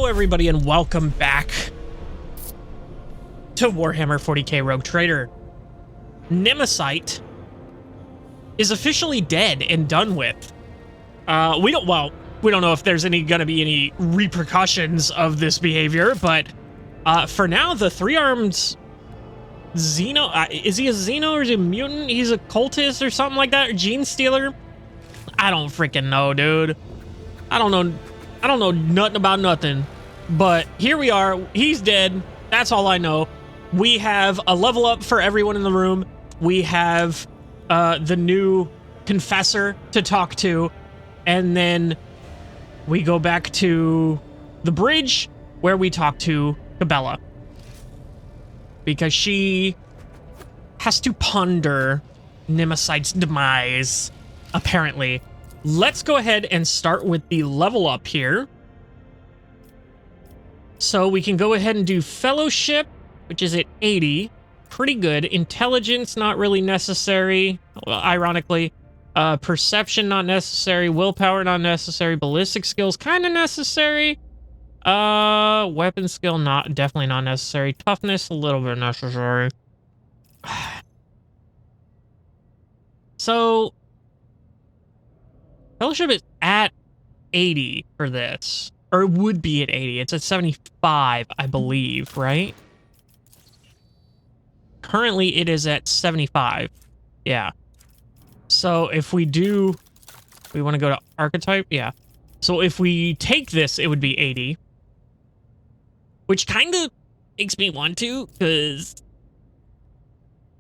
Hello everybody and welcome back to Warhammer 40K Rogue Trader. Nemesis is officially dead and done with. We don't know if there's gonna be any repercussions of this behavior, but for now the three-armed Xeno, is he a Xeno or is he a mutant? He's a cultist or something like that, or gene stealer? I don't freaking know, dude. I don't know nothing about nothing, but here we are. He's dead. That's all I know. We have a level up for everyone in the room. We have the new confessor to talk to, and then we go back to the bridge where we talk to Cabela, because she has to ponder Nemesis' demise, apparently. Let's go ahead and start with the level up here. So we can go ahead and do Fellowship, which is at 80. Pretty good. Intelligence, not really necessary. Well, ironically. Perception, not necessary. Willpower, not necessary. Ballistic skills, kind of necessary. Weapon skill, definitely not necessary. Toughness, a little bit necessary. So Fellowship is at 80 for this. Or it would be at 80. It's at 75, I believe, right? Currently, it is at 75. Yeah. So if we do... We want to go to Archetype? Yeah. So if we take this, it would be 80. Which kind of makes me want to, because...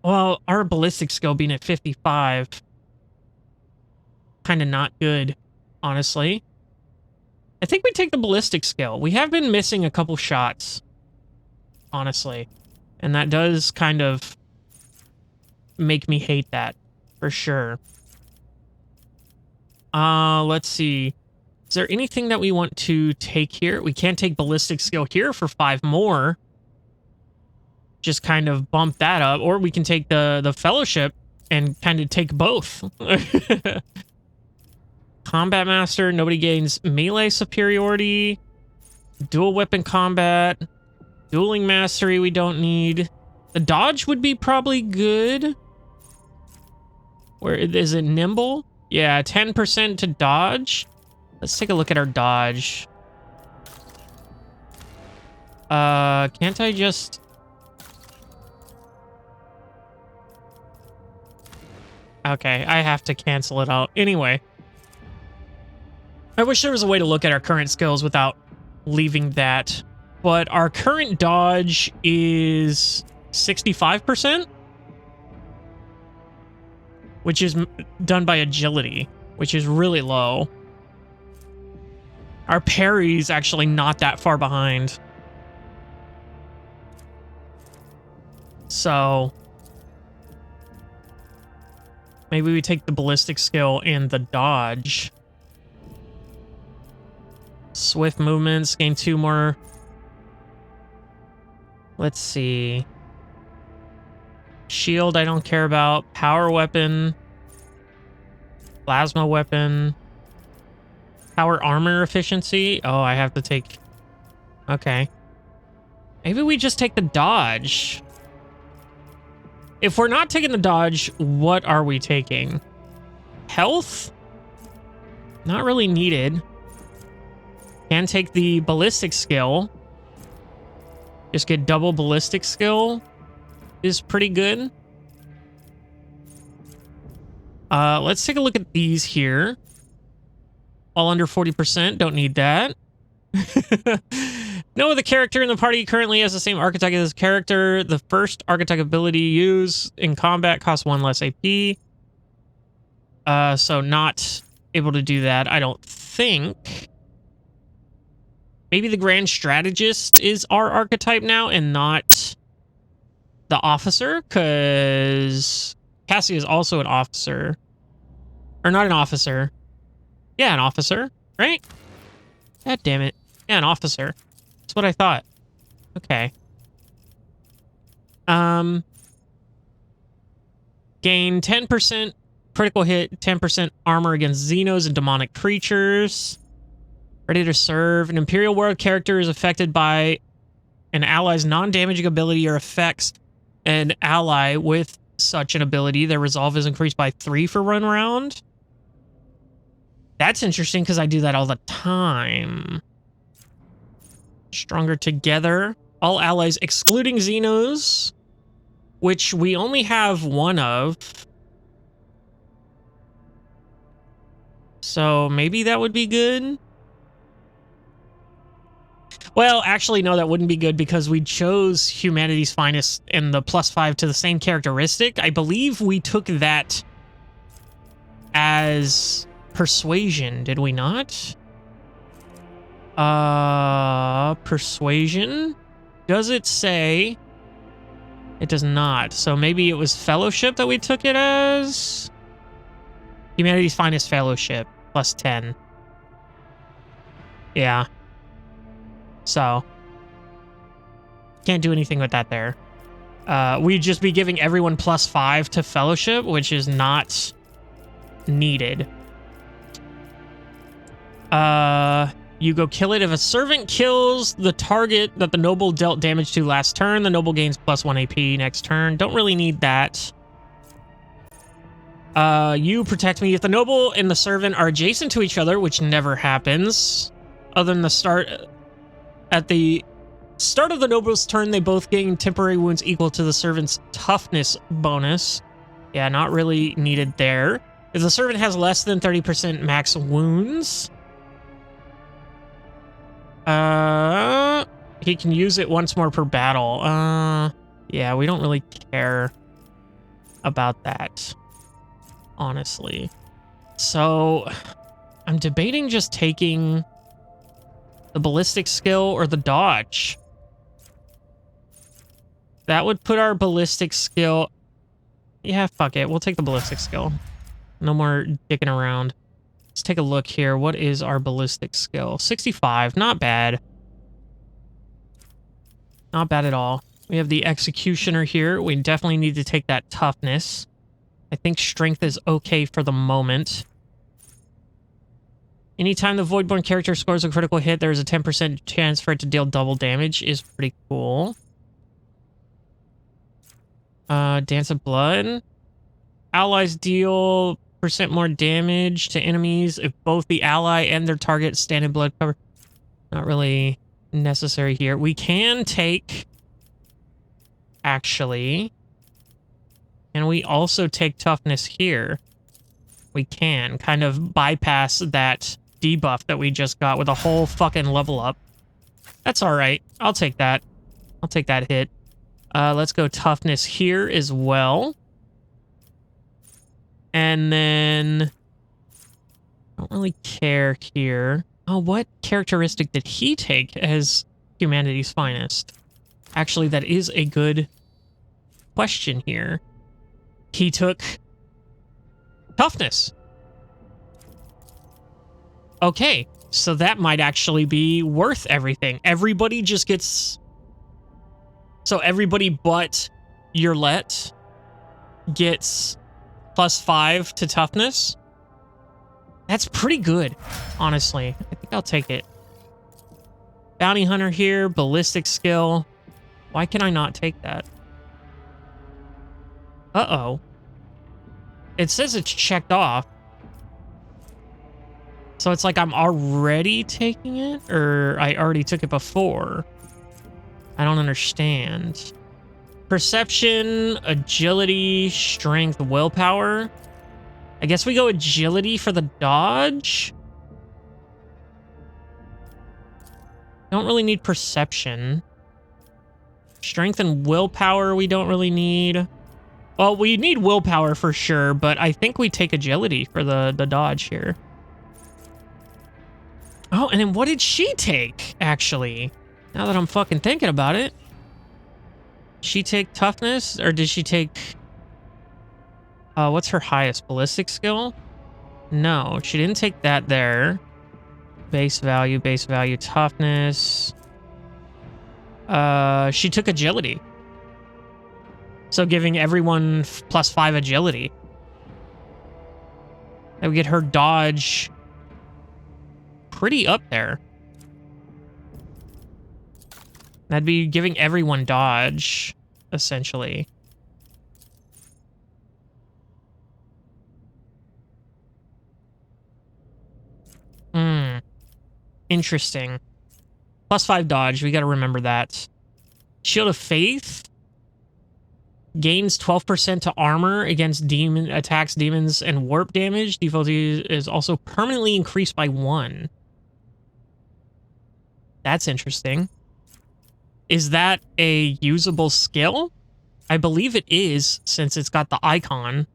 Well, our ballistic skill being at 55... kind of not good, honestly. I think we take the ballistic skill. We have been missing a couple shots, honestly. And that does kind of make me hate that, for sure. Let's see. Is there anything that we want to take here? We can't take ballistic skill here for 5 more. Just kind of bump that up. Or we can take the fellowship and kind of take both. Combat Master, nobody gains melee superiority. Dual weapon combat. Dueling mastery we don't need. The dodge would be probably good. Where is it? Nimble? Yeah, 10% to dodge. Let's take a look at our dodge. Can't I just... Okay, I have to cancel it out. Anyway. I wish there was a way to look at our current skills without leaving that. But our current dodge is 65%, which is done by agility, which is really low. Our parry's actually not that far behind. So maybe we take the ballistic skill and the dodge. Swift movements, gain 2 more. Let's see. Shield, I don't care about. Power weapon. Plasma weapon. Power armor efficiency. Oh, I have to take... Okay. Maybe we just take the dodge. If we're not taking the dodge, what are we taking? Health? Not really needed. Can take the ballistic skill. Just get double ballistic skill is pretty good. Let's take a look at these here. All under 40%. Don't need that. No other character in the party currently has the same archetype as this character. The first archetype ability used in combat costs 1 less AP. So not able to do that, I don't think. Maybe the Grand Strategist is our archetype now and not the officer, because Cassie is also an officer. Or not an officer. Yeah, an officer, right? God damn it. Yeah, an officer. That's what I thought. Okay. Gain 10% critical hit, 10% armor against Xenos and demonic creatures. Ready to serve. An Imperial World character is affected by an ally's non-damaging ability or affects an ally with such an ability. Their resolve is increased by 3 for one round. That's interesting because I do that all the time. Stronger together. All allies excluding Xenos, which we only have one of. So maybe that would be good. Well, actually, no, that wouldn't be good because we chose Humanity's Finest and the +5 to the same characteristic. I believe we took that as Persuasion, did we not? Persuasion? Does it say? It does not. So maybe it was Fellowship that we took it as? Humanity's Finest Fellowship, +10. Yeah. So, can't do anything with that there. We'd just be giving everyone +5 to Fellowship, which is not needed. You go kill it. If a servant kills the target that the noble dealt damage to last turn, the noble gains +1 AP next turn. Don't really need that. You protect me. If the noble and the servant are adjacent to each other, which never happens, other than the start... At the start of the noble's turn, they both gain temporary wounds equal to the servant's toughness bonus. Yeah, not really needed there. If the servant has less than 30% max wounds, he can use it once more per battle. Yeah, we don't really care about that, honestly. So, I'm debating just taking the ballistic skill or the dodge. That would put our ballistic skill... Yeah, fuck it. We'll take the ballistic skill. No more dicking around. Let's take a look here. What is our ballistic skill? 65. Not bad. Not bad at all. We have the executioner here. We definitely need to take that toughness. I think strength is okay for the moment. Anytime the Voidborn character scores a critical hit, there is a 10% chance for it to deal double damage. Is pretty cool. Dance of Blood. Allies deal % more damage to enemies if both the ally and their target stand in blood cover. Not really necessary here. We can take... Actually... Can we also take toughness here? We can. Kind of bypass that debuff that we just got with a whole fucking level up. That's alright. I'll take that. I'll take that hit. Let's go toughness here as well. And then... I don't really care here. Oh, what characteristic did he take as Humanity's Finest? Actually, that is a good question here. He took toughness. Okay, so that might actually be worth everything. Everybody just gets... So everybody but Yurlet gets +5 to toughness. That's pretty good, honestly. I think I'll take it. Bounty Hunter here, ballistic skill. Why can I not take that? Uh-oh. It says it's checked off. So it's like I'm already taking it? Or I already took it before? I don't understand. Perception, agility, strength, willpower. I guess we go agility for the dodge. Don't really need perception. Strength and willpower we don't really need. Well, we need willpower for sure, but I think we take agility for the dodge here. Oh, and then what did she take, actually? Now that I'm fucking thinking about it. She take toughness, or did she take... what's her highest? Ballistic skill? No, she didn't take that there. Base value, toughness. She took agility. So giving everyone +5 agility. That would get her dodge pretty up there. That'd be giving everyone dodge, essentially. Interesting. +5 dodge. We got to remember that. Shield of Faith gains 12% to armor against demon attacks, demons, and warp damage. Difficulty is also permanently increased by 1. That's interesting. Is that a usable skill? I believe it is, since it's got the icon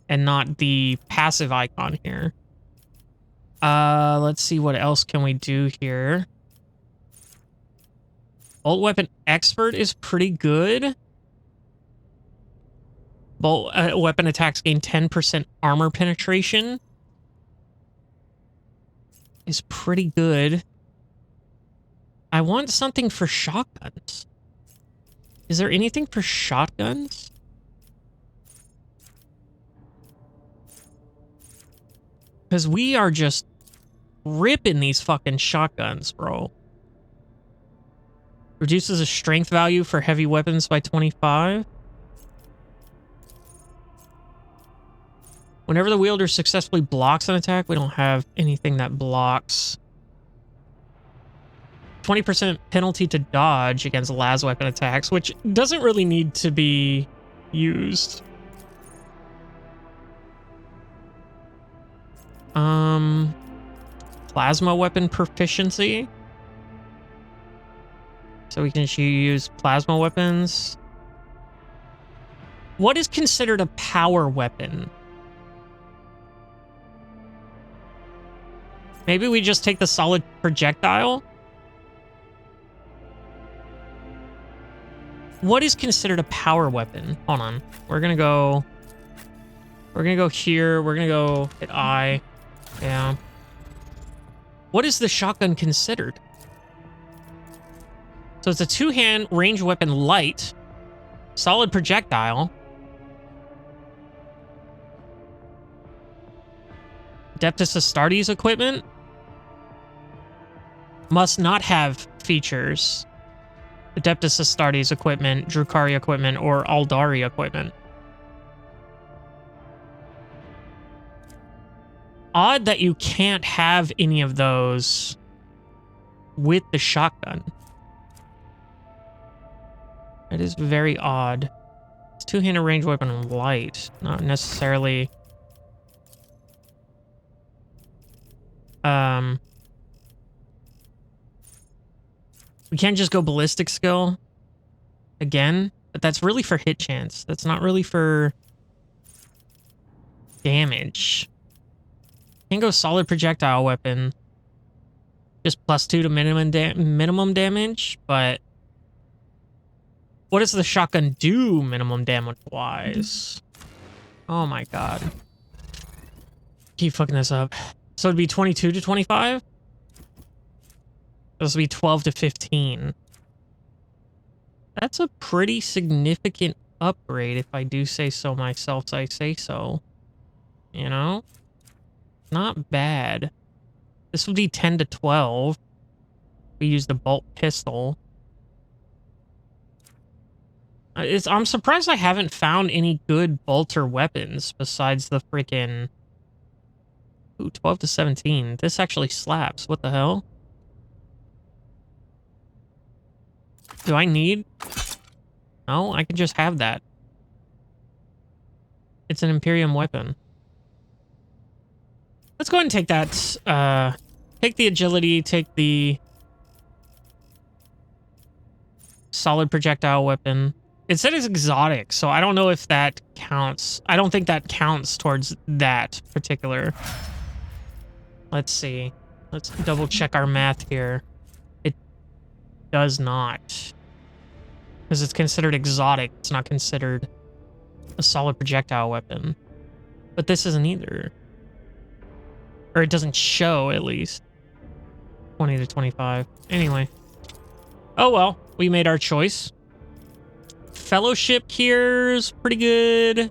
and not the passive icon here. Let's see what else can we do here. Bolt Weapon Expert is pretty good. Bolt weapon attacks gain 10% armor penetration. Is pretty good. I want something for shotguns. Is there anything for shotguns? Because we are just ripping these fucking shotguns, bro. Reduces the strength value for heavy weapons by 25. Whenever the wielder successfully blocks an attack, we don't have anything that blocks. 20% penalty to dodge against las weapon attacks, which doesn't really need to be used. Plasma weapon proficiency. So we can use plasma weapons. What is considered a power weapon? Maybe we just take the solid projectile? What is considered a power weapon? Hold on. We're gonna go here. We're gonna go hit I. Yeah. What is the shotgun considered? So it's a 2-hand range weapon light, solid projectile. Adeptus Astartes equipment. Must not have features. Adeptus Astartes equipment, Drukhari equipment, or Aldari equipment. Odd that you can't have any of those with the shotgun. That is very odd. It's 2-handed range weapon light, not necessarily. We can't just go ballistic skill again, but that's really for hit chance. That's not really for damage. Can't go solid projectile weapon. Just +2 to minimum damage, but what does the shotgun do minimum damage wise? Oh my god. Keep fucking this up. So it'd be 22 to 25? This would be 12 to 15. That's a pretty significant upgrade if I do say so myself, I say so. You know? Not bad. This would be 10 to 12. We use the bolt pistol. I'm surprised I haven't found any good bolter weapons besides the freaking... Ooh, 12 to 17. This actually slaps. What the hell? Do I need... No, I can just have that. It's an Imperium weapon. Let's go ahead and take that. Take the agility, take the solid projectile weapon. It said it's exotic, so I don't know if that counts. I don't think that counts towards that particular. Let's see. Let's double check our math here. It does not. Because it's considered exotic. It's not considered a solid projectile weapon. But this isn't either. Or it doesn't show, at least. 20 to 25. Anyway. Oh well, we made our choice. Fellowship here's pretty good.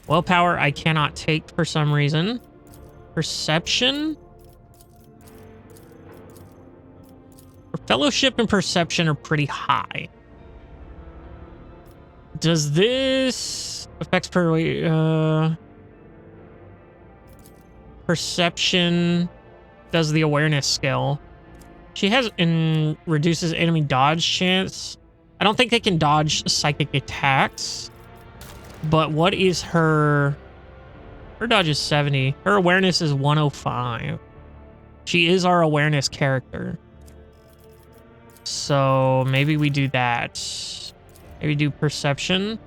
Willpower I cannot take for some reason. Perception? Her fellowship and perception are pretty high. Does this affects perception? Does the awareness skill? She has and reduces enemy dodge chance. I don't think they can dodge psychic attacks. But what is her? Her dodge is 70. Her awareness is 105. She is our awareness character. So maybe we do that. Maybe do perception.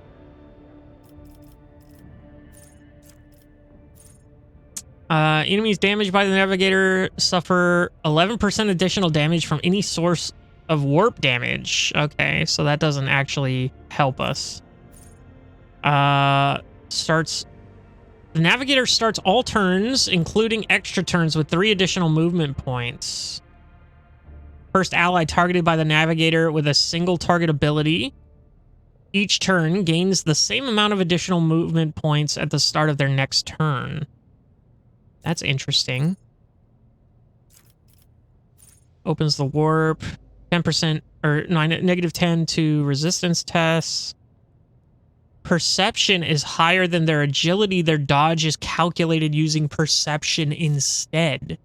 Enemies damaged by the navigator suffer 11% additional damage from any source of warp damage. Okay, so that doesn't actually help us. The navigator starts all turns, including extra turns, with 3 additional movement points. First ally targeted by the navigator with a single target ability. Each turn gains the same amount of additional movement points at the start of their next turn. That's interesting. Opens the warp. 10% or negative 10 to resistance tests. Perception is higher than their agility. Their dodge is calculated using perception instead.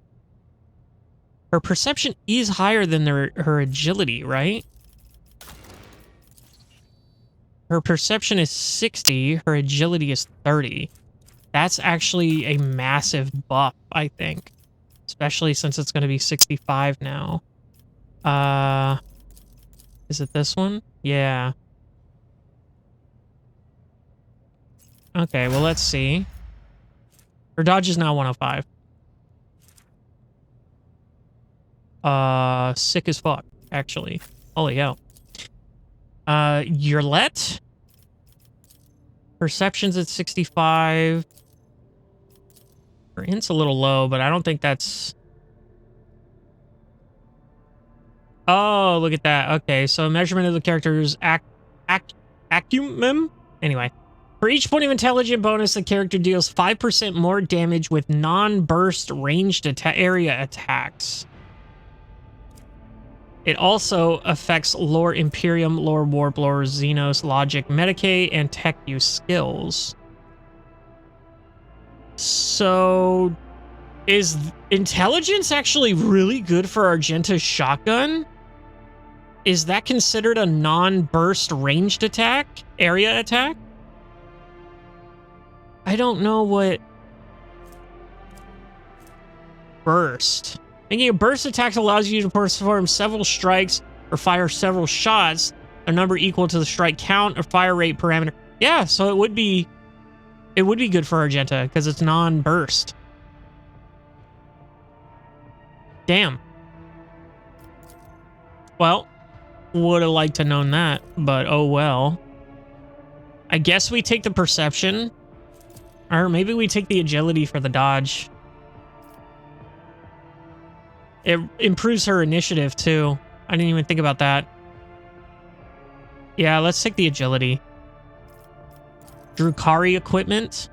Her perception is higher than her agility, right? Her perception is 60. Her agility is 30. That's actually a massive buff, I think. Especially since it's going to be 65 now. Is it this one? Yeah. Okay, well, let's see. Her dodge is now 105. Sick as fuck, actually. Holy hell. Yurlet? Perception's at 65. Her int's a little low, but I don't think that's... Oh, look at that. Okay, so measurement of the character's acumen? Anyway. For each point of intelligence bonus, the character deals 5% more damage with non-burst ranged area attacks. It also affects Lore Imperium, Lore Warp, Lore Xenos, Logic, Medicae, and Tech Use skills. So, is intelligence actually really good for Argenta's shotgun? Is that considered a non-burst ranged attack? Area attack? I don't know what... Burst. Making a burst attack allows you to perform several strikes or fire several shots, a number equal to the strike count or fire rate parameter. Yeah, so it would be good for Argenta because it's non-burst. Damn. Well, would have liked to known that, but oh well. I guess we take the perception, or maybe we take the agility for the dodge. It improves her initiative, too. I didn't even think about that. Yeah, let's take the agility. Drukhari equipment.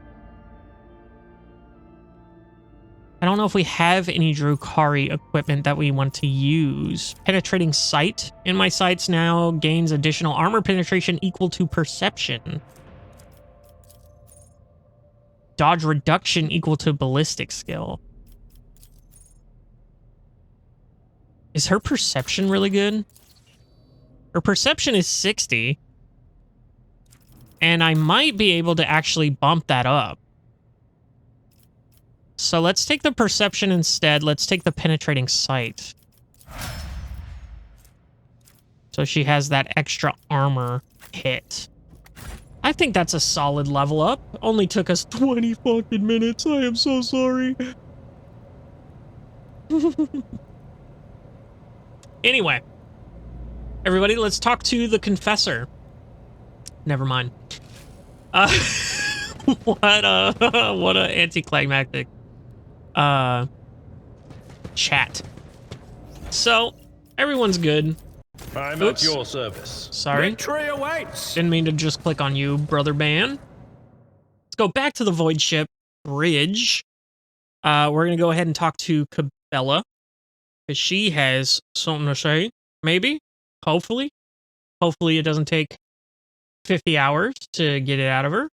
I don't know if we have any Drukhari equipment that we want to use. Penetrating sight. In my sights now gains additional armor penetration equal to perception. Dodge reduction equal to ballistic skill. Is her perception really good? Her perception is 60. And I might be able to actually bump that up. So let's take the perception instead. Let's take the penetrating sight. So she has that extra armor hit. I think that's a solid level up. Only took us 20 fucking minutes. I am so sorry. Anyway, everybody, let's talk to the Confessor. Never mind. What a anticlimactic chat. So, everyone's good. I'm at your service. Sorry. Victory awaits. Didn't mean to just click on you, brother man. Let's go back to the Void Ship Bridge. We're going to go ahead and talk to Cabela, because she has something to say. Maybe. Hopefully. Hopefully it doesn't take 50 hours to get it out of her.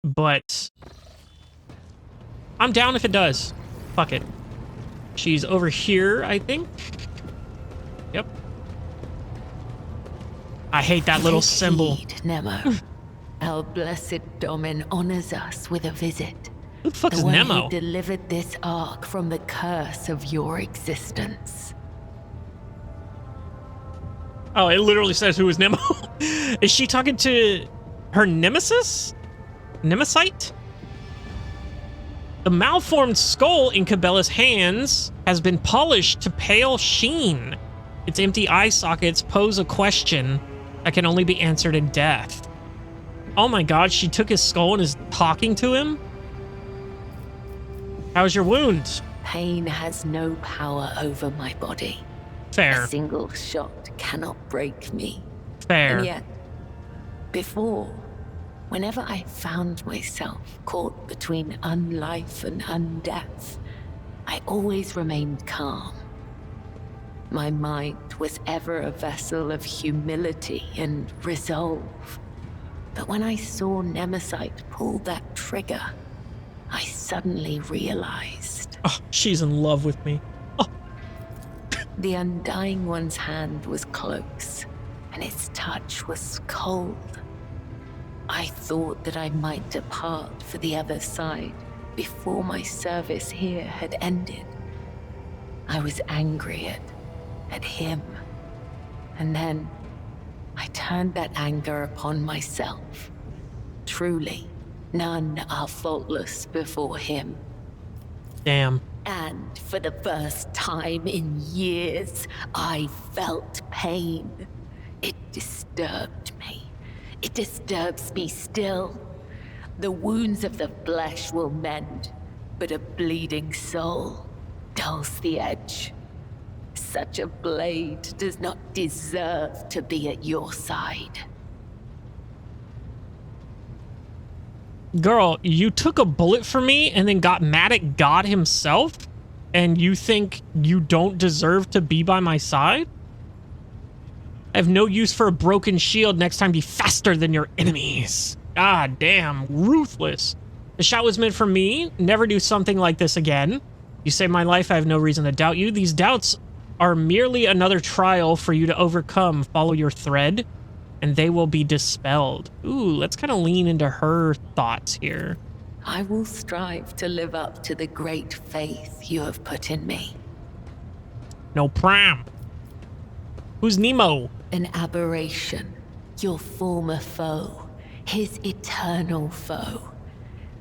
But I'm down if it does. Fuck it. She's over here, I think. Yep. I hate that little symbol. Heed, Nemo. Our blessed Domin honors us with a visit. Who the fuck The is one Nemo? who delivered this ark from the curse of your existence. Oh, it literally says who is Nemo. Is she talking to her nemesis? Nemesite? The malformed skull in Cabela's hands has been polished to pale sheen. Its empty eye sockets pose a question that can only be answered in death. Oh my god, she took his skull and is talking to him? How's your wound? Pain has no power over my body. Fair. A single shot cannot break me. Fair. And yet, before, whenever I found myself caught between unlife and undeath, I always remained calm. My mind was ever a vessel of humility and resolve. But when I saw Nemesite pull that trigger, I suddenly realized. Oh, she's in love with me. Oh. The Undying One's hand was close, and its touch was cold. I thought that I might depart for the other side before my service here had ended. I was angry at him, and then I turned that anger upon myself. Truly, none are faultless before him. Damn. And for the first time in years, I felt pain. It disturbed me. It disturbs me still. The wounds of the flesh will mend, but a bleeding soul dulls the edge. Such a blade does not deserve to be at your side. Girl, you took a bullet for me and then got mad at God himself? And you think you don't deserve to be by my side? I have no use for a broken shield. Next time, be faster than your enemies. God damn, ruthless. The shot was meant for me. Never do something like this again. You saved my life. I have no reason to doubt you. These doubts are merely another trial for you to overcome. Follow your thread, and they will be dispelled. Ooh, let's kind of lean into her thoughts here. I will strive to live up to the great faith you have put in me. No pram. Who's Nemo? An aberration, your former foe, his eternal foe.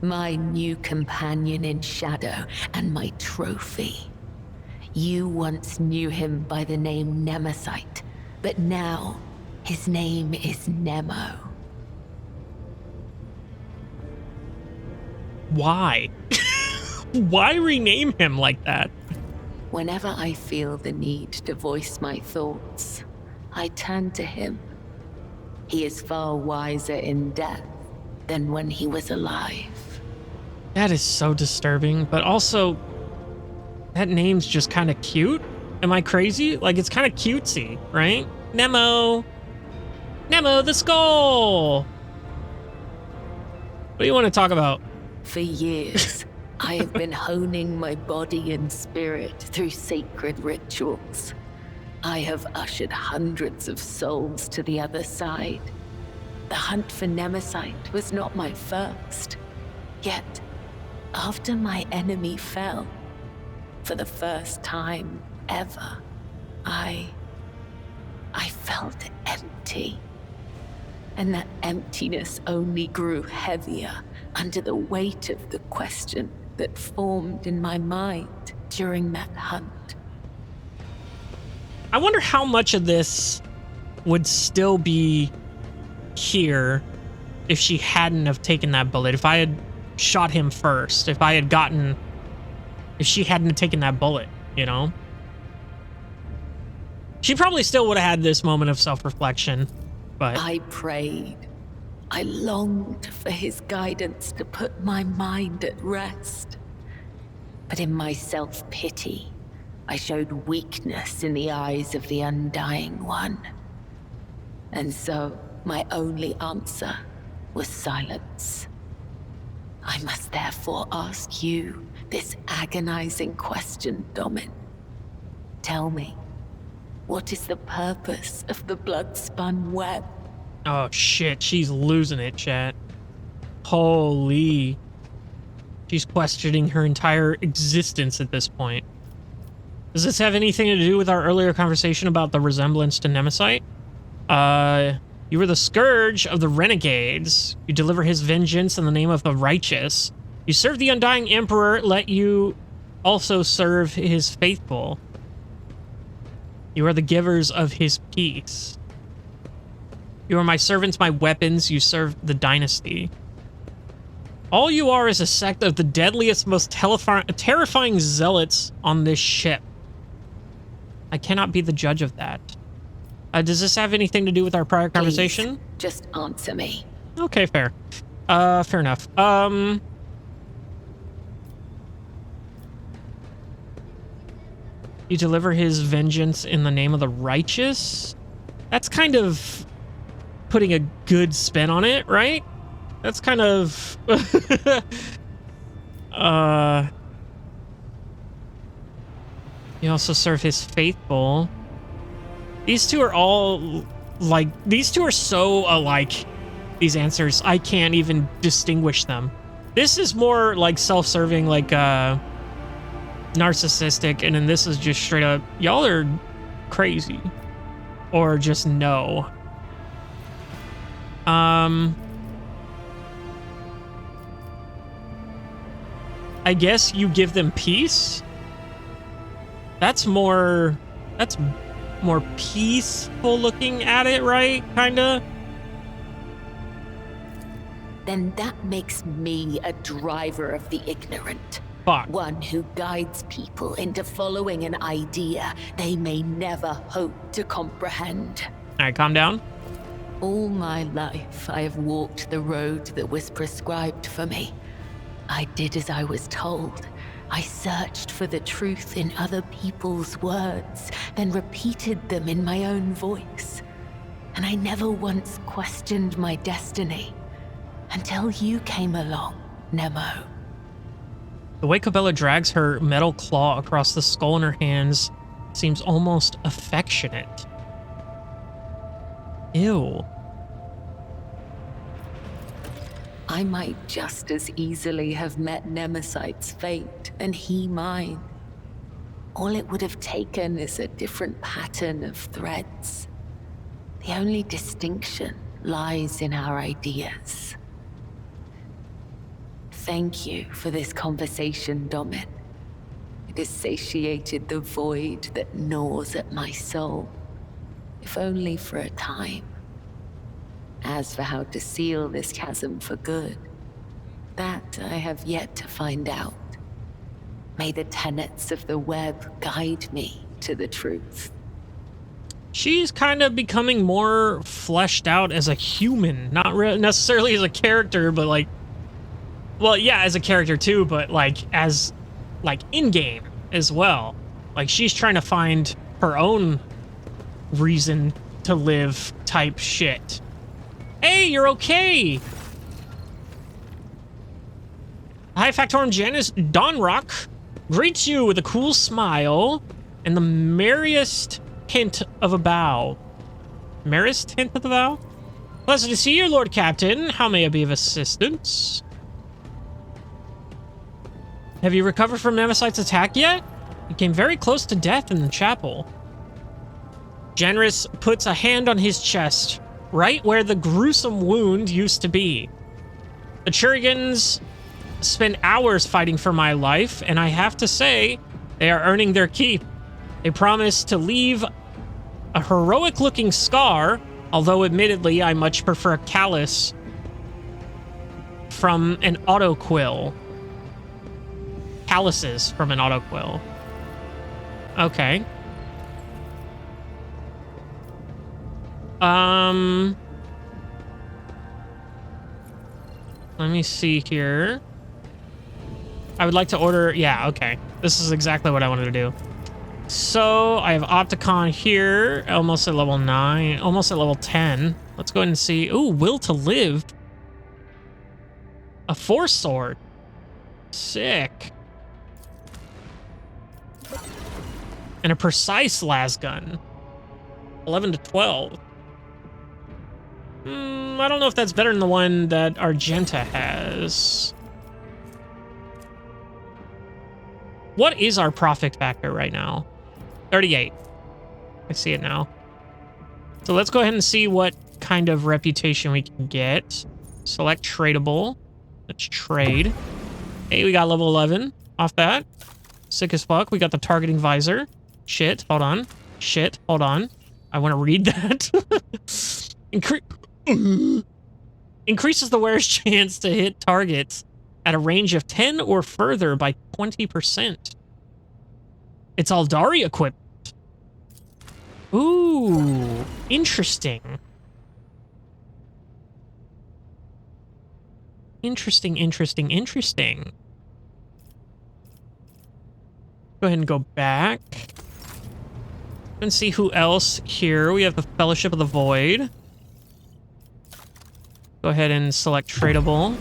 My new companion in shadow and my trophy. You once knew him by the name Nemesite, but now his name is Nemo. Why? Why rename him like that? Whenever I feel the need to voice my thoughts, I turn to him. He is far wiser in death than when he was alive. That is so disturbing, but also, that name's just kind of cute. Am I crazy? Like, it's kind of cutesy, right? Nemo. Nemo the skull. What do you want to talk about? For years, I have been honing my body and spirit through sacred rituals. I have ushered hundreds of souls to the other side. The hunt for Nemesite was not my first. Yet, after my enemy fell, for the first time ever, I felt empty. And that emptiness only grew heavier under the weight of the question that formed in my mind during that hunt. I wonder how much of this would still be here if she hadn't have taken that bullet. If I had shot him first, if she hadn't have taken that bullet, you know? She probably still would have had this moment of self-reflection, but... I prayed. I longed for his guidance to put my mind at rest. But in my self-pity, I showed weakness in the eyes of the Undying One. And so, my only answer was silence. I must therefore ask you this agonizing question, Domin. Tell me, what is the purpose of the blood-spun web? Oh shit, she's losing it, chat. Holy. She's questioning her entire existence at this point. Does this have anything to do with our earlier conversation about the resemblance to Nemesis? You were the scourge of the renegades. You deliver his vengeance in the name of the righteous. You serve the undying emperor, let you also serve his faithful. You are the givers of his peace. You are my servants, my weapons. You serve the dynasty. All you are is a sect of the deadliest, most terrifying zealots on this ship. I cannot be the judge of that. Does this have anything to do with our prior conversation? Please, just answer me. Okay, fair. Fair enough. You deliver his vengeance in the name of the righteous? That's kind of putting a good spin on it, right? That's kind of... You also serve his faithful. These two are all, like... These two are so alike, these answers. I can't even distinguish them. This is more, like, self-serving, like, narcissistic, and then this is just straight up, y'all are crazy. Or just no. I guess you give them peace? That's more peaceful looking at it, right? Kinda? Then that makes me a driver of the ignorant. Fuck. One who guides people into following an idea they may never hope to comprehend. Alright, calm down. All my life, I have walked the road that was prescribed for me. I did as I was told. I searched for the truth in other people's words, then repeated them in my own voice. And I never once questioned my destiny until you came along, Nemo. The way Cabela drags her metal claw across the skull in her hands seems almost affectionate. Ew. I might just as easily have met Nemesite's fate, and he mine. All it would have taken is a different pattern of threads. The only distinction lies in our ideas. Thank you for this conversation, Domin. It has satiated the void that gnaws at my soul, if only for a time. As for how to seal this chasm for good, that I have yet to find out. May the tenets of the web guide me to the truth. She's kind of becoming more fleshed out as a human, not necessarily as a character, but like, well, yeah, as a character too, but like as, like in-game as well. Like she's trying to find her own reason to live type shit. Hey, you're okay. High Factorum Janus Donrock greets you with a cool smile and the merriest hint of a bow. Merriest hint of the bow? Pleasant to see you, Lord Captain. How may I be of assistance? Have you recovered from Nemesite's attack yet? You came very close to death in the chapel. Janus puts a hand on his chest, right where the gruesome wound used to be. The Churigans spent hours fighting for my life, and I have to say, they are earning their keep. They promise to leave a heroic-looking scar, although admittedly I much prefer a callus from an autoquill. Calluses from an autoquill. Okay. Let me see here. I would like to order... Yeah, okay. This is exactly what I wanted to do. So I have Opticon here, almost at level 9, almost at level 10. Let's go ahead and see. Ooh, Will to Live. A Force Sword. Sick. And a Precise Las Gun. 11 to 12. I don't know if that's better than the one that Argenta has. What is our profit factor right now? 38. I see it now. So let's go ahead and see what kind of reputation we can get. Select tradable. Let's trade. Hey, we got level 11 off that. Sick as fuck. We got the targeting visor. Shit, hold on. Shit, hold on. I want to read that. Increases the wearer's chance to hit targets at a range of 10 or further by 20%. It's Aldari equipped. Ooh, interesting. Interesting. Go ahead and go back. And see who else here. We have the Fellowship of the Void. Go ahead and select tradable.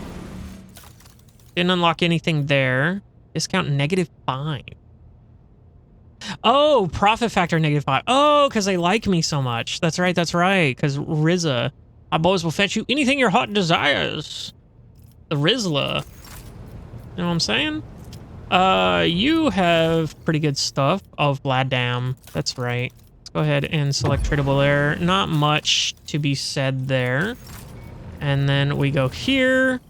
Didn't unlock anything there. Discount -5. Oh, profit factor -5. Oh, because they like me so much. That's right. Because Rizza. My boys will fetch you anything your heart desires. The Rizla. You know what I'm saying? You have pretty good stuff. Oh, Vladdam. That's right. Let's go ahead and select tradable there. Not much to be said there. And then we go here.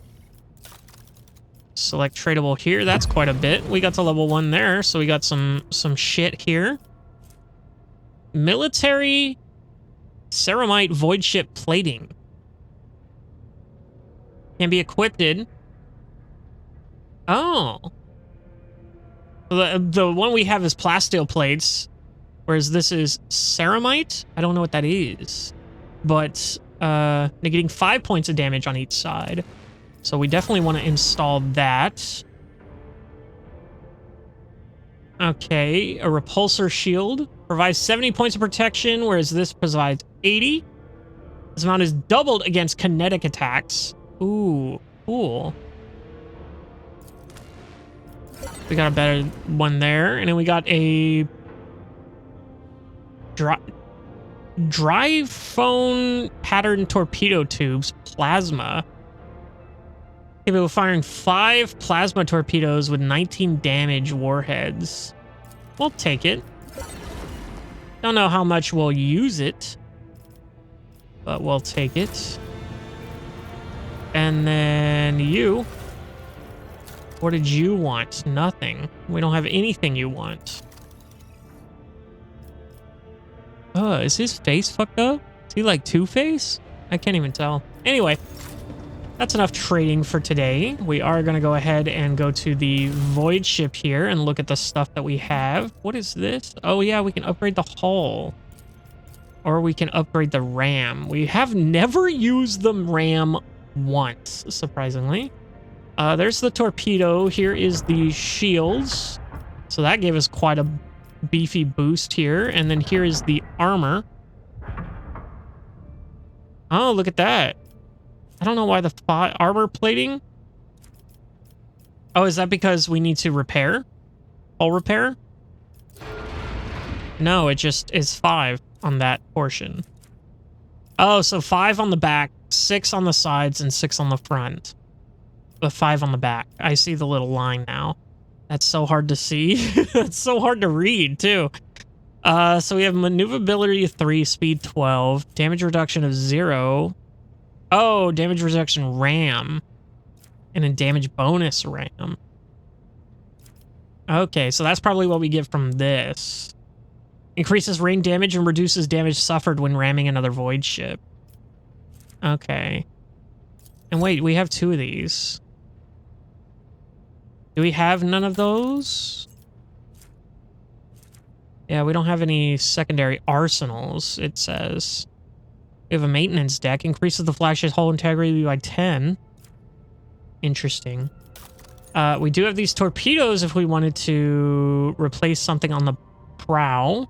Select tradable here. That's quite a bit. We got to level 1 there, so we got some shit here. Military Ceramite Void Ship Plating. Can be equipped. Oh. The one we have is plasteel plates, whereas this is ceramite. I don't know what that is, but negating 5 points of damage on each side. So we definitely want to install that. Okay, a repulsor shield provides 70 points of protection, whereas this provides 80. This amount is doubled against kinetic attacks. Ooh, cool. We got a better one there, and then we got a dry phone pattern torpedo tubes, plasma. Capable of firing 5 plasma torpedoes with 19 damage warheads. We'll take it. Don't know how much we'll use it, but we'll take it. And then you. What did you want? Nothing. We don't have anything you want. Is his face fucked up? Is he like Two-Face? I can't even tell. Anyway, that's enough trading for today. We are going to go ahead and go to the Void Ship here and look at the stuff that we have. What is this? Oh yeah, we can upgrade the hull. Or we can upgrade the ram. We have never used the ram once, surprisingly. There's the torpedo. Here is the shields. So that gave us quite a beefy boost here. And then here is the armor. Oh, look at that. I don't know why the armor plating. Oh, is that because we need to repair? Hull repair? No, it just is 5 on that portion. Oh, so 5 on the back, 6 on the sides, and 6 on the front. The 5 on the back. I see the little line now. That's so hard to see. It's so hard to read, too. So we have maneuverability 3, speed 12, damage reduction of 0. Oh, damage reduction ram. And a damage bonus ram. Okay, so that's probably what we get from this. Increases rain damage and reduces damage suffered when ramming another void ship. Okay. And wait, we have 2 of these. Do we have none of those? Yeah, we don't have any secondary arsenals, it says. We have a maintenance deck. Increases the flagship's hull integrity by 10. Interesting. We do have these torpedoes if we wanted to replace something on the prow.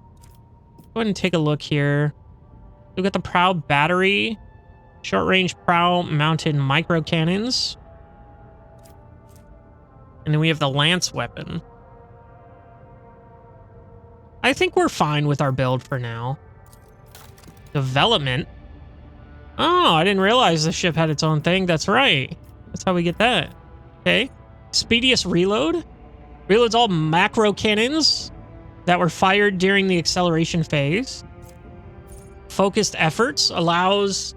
Go ahead and take a look here. We've got the prow battery, short-range prow mounted micro cannons. And then we have the lance weapon. I think we're fine with our build for now. Development. Oh, I didn't realize the ship had its own thing. That's right. That's how we get that. Okay. Speediest reload. Reloads all macro cannons that were fired during the acceleration phase. Focused efforts allows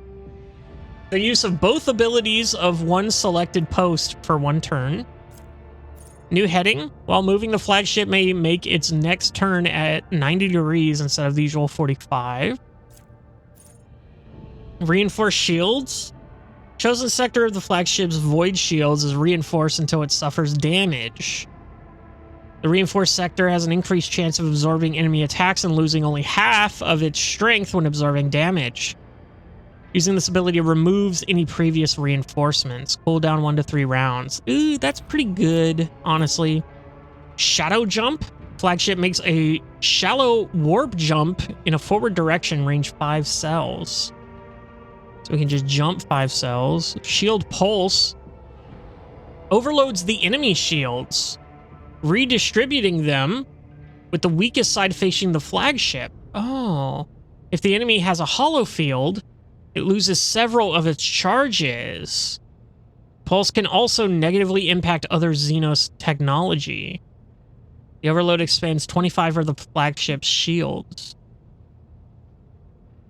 the use of both abilities of one selected post for one turn. New heading. While moving, the flagship may make its next turn at 90 degrees instead of the usual 45. Reinforced shields. Chosen sector of the flagship's void shields is reinforced until it suffers damage. The reinforced sector has an increased chance of absorbing enemy attacks and losing only half of its strength when absorbing damage. Using this ability removes any previous reinforcements. Cooldown 1 to 3 rounds. Ooh, that's pretty good, honestly. Shadow jump. Flagship makes a shallow warp jump in a forward direction, range 5 cells. So we can just jump 5 cells. Shield pulse. Overloads the enemy shields, redistributing them with the weakest side facing the flagship. Oh. If the enemy has a hollow field, it loses several of its charges. Pulse can also negatively impact other Xenos technology. The overload expands 25 of the flagship's shields.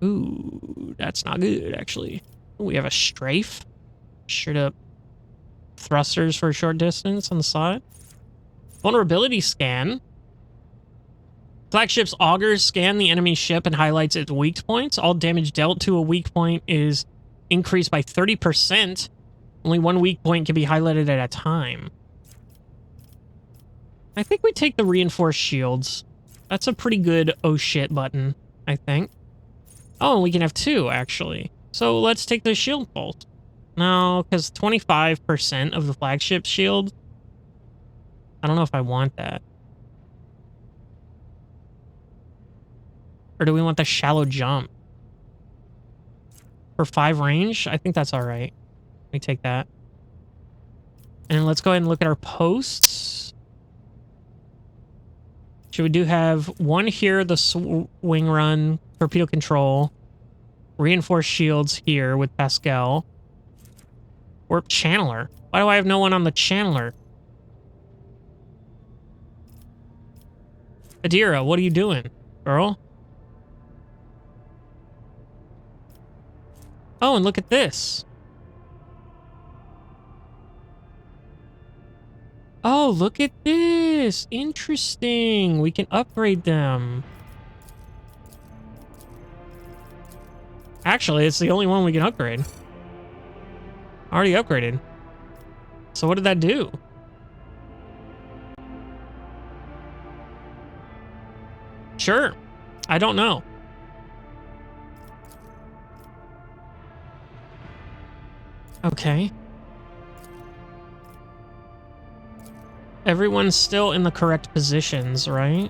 Ooh, that's not good, actually. Ooh, we have a strafe. Straight up thrusters for a short distance on the side. Vulnerability scan. Flagship's augers scan the enemy ship and highlights its weak points. All damage dealt to a weak point is increased by 30%. Only one weak point can be highlighted at a time. I think we take the reinforced shields. That's a pretty good oh shit button, I think. Oh, and we can have 2, actually. So let's take the shield pulse. No, because 25% of the flagship's shield. I don't know if I want that. Or do we want the shallow jump? For 5 range? I think that's all right. Let me take that. And let's go ahead and look at our posts. So we do have 1 here, the swing run, torpedo control. Reinforced shields here with Pascal. Warp channeler. Why do I have no one on the channeler? Adira, what are you doing, girl? Oh, and look at this. Oh, look at this. Interesting. We can upgrade them. Actually, it's the only one we can upgrade. Already upgraded. So what did that do? Sure. I don't know. Okay. Everyone's still in the correct positions, right?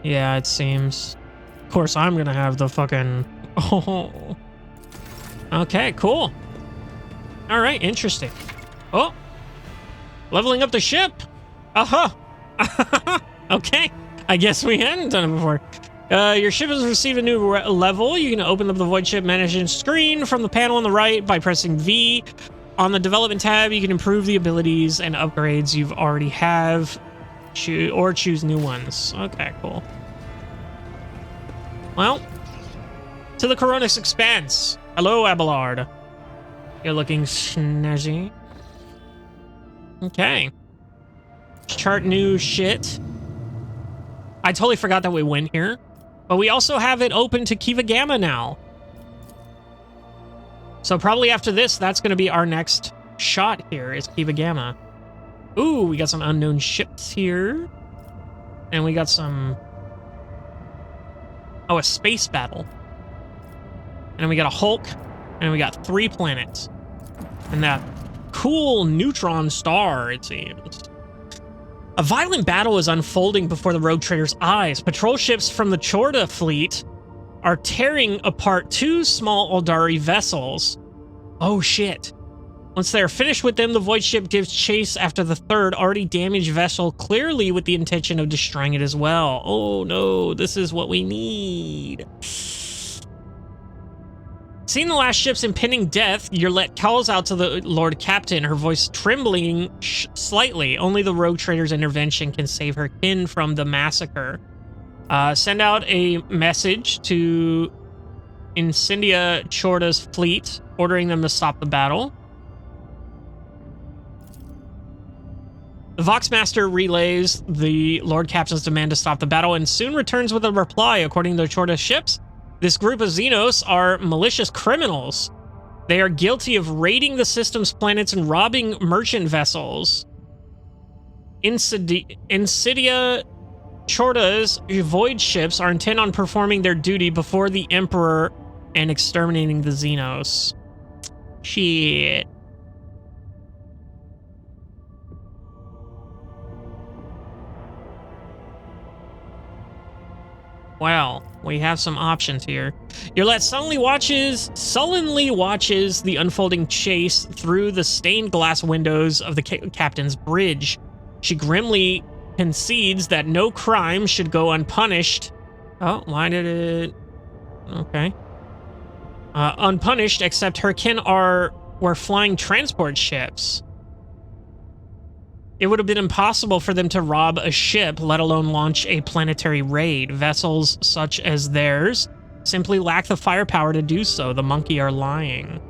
Yeah, it seems. Of course, I'm gonna have the fucking... Oh. Okay, cool. All right, interesting. Oh. Leveling up the ship. Uh-huh. Okay. I guess we hadn't done it before. Your ship has received a new level. You can open up the Void Ship Management screen from the panel on the right by pressing V. On the Development tab, you can improve the abilities and upgrades you've already have, or choose new ones. Okay, cool. Well, to the Coronis Expanse. Hello, Abelard. You're looking snazzy. Okay. Chart new shit. I totally forgot that we went here. But we also have it open to Kiva Gamma now. So probably after this, that's going to be our next shot here, is Kiva Gamma. Ooh, we got some unknown ships here. And we got some... Oh, a space battle. And we got a Hulk. And we got 3 planets. And that cool neutron star, it seems. A violent battle is unfolding before the rogue trader's eyes. Patrol ships from the Chorda fleet are tearing apart 2 small Eldari vessels. Oh shit. Once they are finished with them, the void ship gives chase after the 3rd already damaged vessel, clearly with the intention of destroying it as well. Oh no, this is what we need. Seeing the last ship's impending death, Yurlet calls out to the Lord Captain, her voice trembling slightly. Only the rogue trader's intervention can save her kin from the massacre. Send out a message to Incendia Chorda's fleet, ordering them to stop the battle. The Voxmaster relays the Lord Captain's demand to stop the battle and soon returns with a reply. According to the Chorda ships, this group of Xenos are malicious criminals. They are guilty of raiding the system's planets and robbing merchant vessels. Incendia Chorda's void ships are intent on performing their duty before the Emperor and exterminating the Xenos. Shit. Well, we have some options here. Yurlet sullenly watches the unfolding chase through the stained glass windows of the captain's bridge. She grimly concedes that no crime should go unpunished. Oh, why did it... Okay. Unpunished, except her kin were flying transport ships. It would have been impossible for them to rob a ship, let alone launch a planetary raid. Vessels such as theirs simply lack the firepower to do so. The monkey are lying.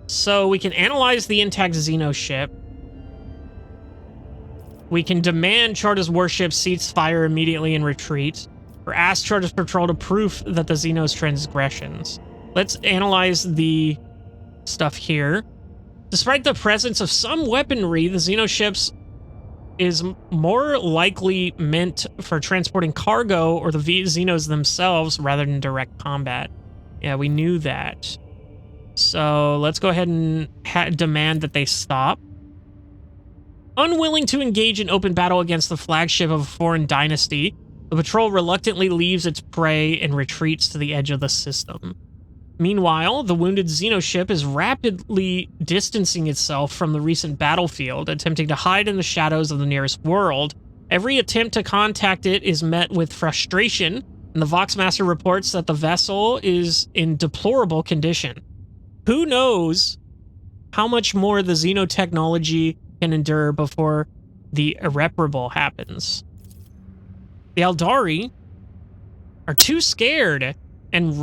So we can analyze the intact Xeno ship. We can demand Chorda's warship cease fire immediately and retreat, or ask Chorda's patrol to proof that the Xeno's transgressions. Let's analyze the stuff here. Despite the presence of some weaponry, the Xeno ships is more likely meant for transporting cargo or the Xenos themselves rather than direct combat. Yeah, we knew that. So let's go ahead and demand that they stop. Unwilling to engage in open battle against the flagship of a foreign dynasty, the patrol reluctantly leaves its prey and retreats to the edge of the system. Meanwhile, the wounded Xeno ship is rapidly distancing itself from the recent battlefield, attempting to hide in the shadows of the nearest world. Every attempt to contact it is met with frustration, and the Voxmaster reports that the vessel is in deplorable condition. Who knows how much more the Xeno technology can endure before the irreparable happens. The Eldari are too scared and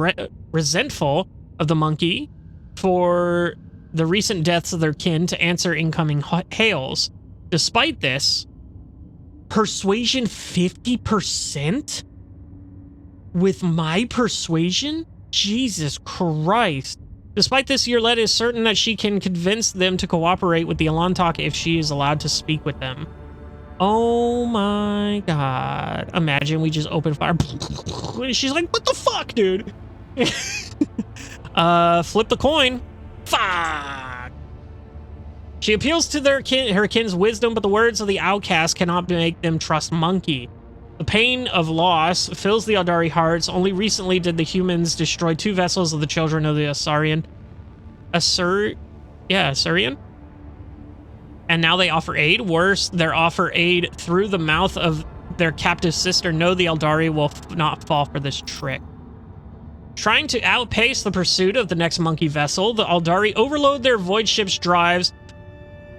resentful of the monkey for the recent deaths of their kin to answer incoming hails. Despite this, persuasion 50%? With my persuasion? Jesus Christ. Despite this, Yurlet is certain that she can convince them to cooperate with the Alantok if she is allowed to speak with them. Oh my god. Imagine we just open fire. She's like, what the fuck, dude? Flip the coin. Fuck. She appeals to her kin's wisdom, but the words of the outcast cannot make them trust Monkey. The pain of loss fills the Eldari hearts. Only recently did the humans destroy 2 vessels of the children of the Asarian. Asarian? And now they offer aid. Worse, they offer aid through the mouth of their captive sister. No, the Eldari will not fall for this trick. Trying to outpace the pursuit of the next monkey vessel, the Eldari overload their void ship's drives.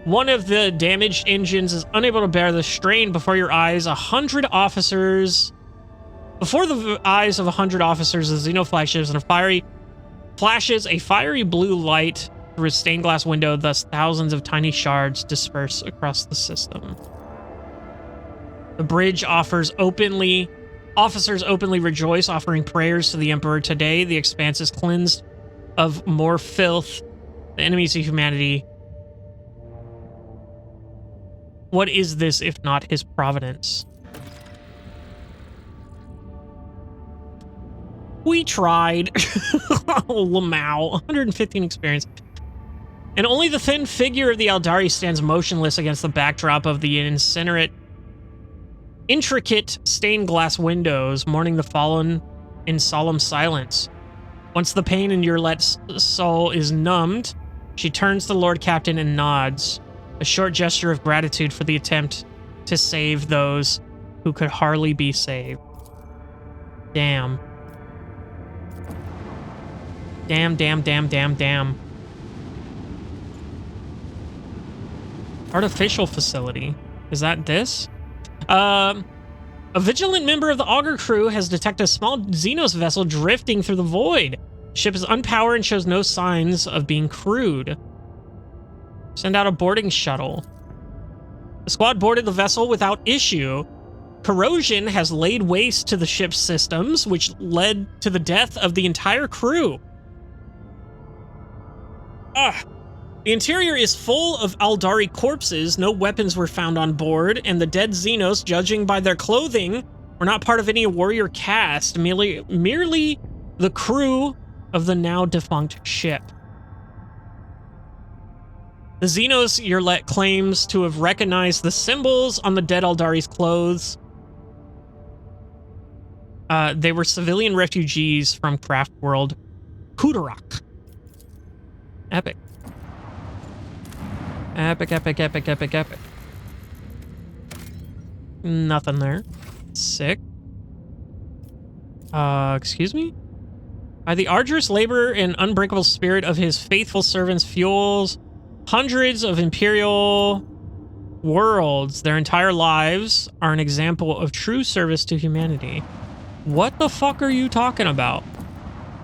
One of the damaged engines is unable to bear the strain. Before your eyes, 100 officers... Before the eyes of 100 officers, the Xeno flashes and flashes a fiery blue light through a stained glass window, thus thousands of tiny shards disperse across the system. The bridge officers openly rejoice, offering prayers to the Emperor. Today, the expanse is cleansed of more filth, the enemies of humanity. What is this if not his providence? We tried. Oh, Lamau, 115 experience. And only the thin figure of the Eldari stands motionless against the backdrop of the intricate stained glass windows, mourning the fallen in solemn silence. Once the pain in Yurlet's soul is numbed, she turns to Lord Captain and nods, a short gesture of gratitude for the attempt to save those who could hardly be saved. Damn. Damn, damn, damn, damn, damn. Artificial facility. Is that this? A vigilant member of the Augur crew has detected a small Xenos vessel drifting through the void. The ship is unpowered and shows no signs of being crewed. Send out a boarding shuttle. The squad boarded the vessel without issue. Corrosion has laid waste to the ship's systems, which led to the death of the entire crew. The interior is full of Eldari corpses. No weapons were found on board, and the dead Xenos, judging by their clothing, were not part of any warrior caste, merely the crew of the now defunct ship. The Xenos Yurlet claims to have recognized the symbols on the dead Eldari's clothes. They were civilian refugees from craft world Kudarak. Epic. Epic, epic, epic, epic, epic. Nothing there. Sick. Excuse me? By the arduous labor and unbreakable spirit of his faithful servants fuels hundreds of Imperial worlds. Their entire lives are an example of true service to humanity. What the fuck are you talking about?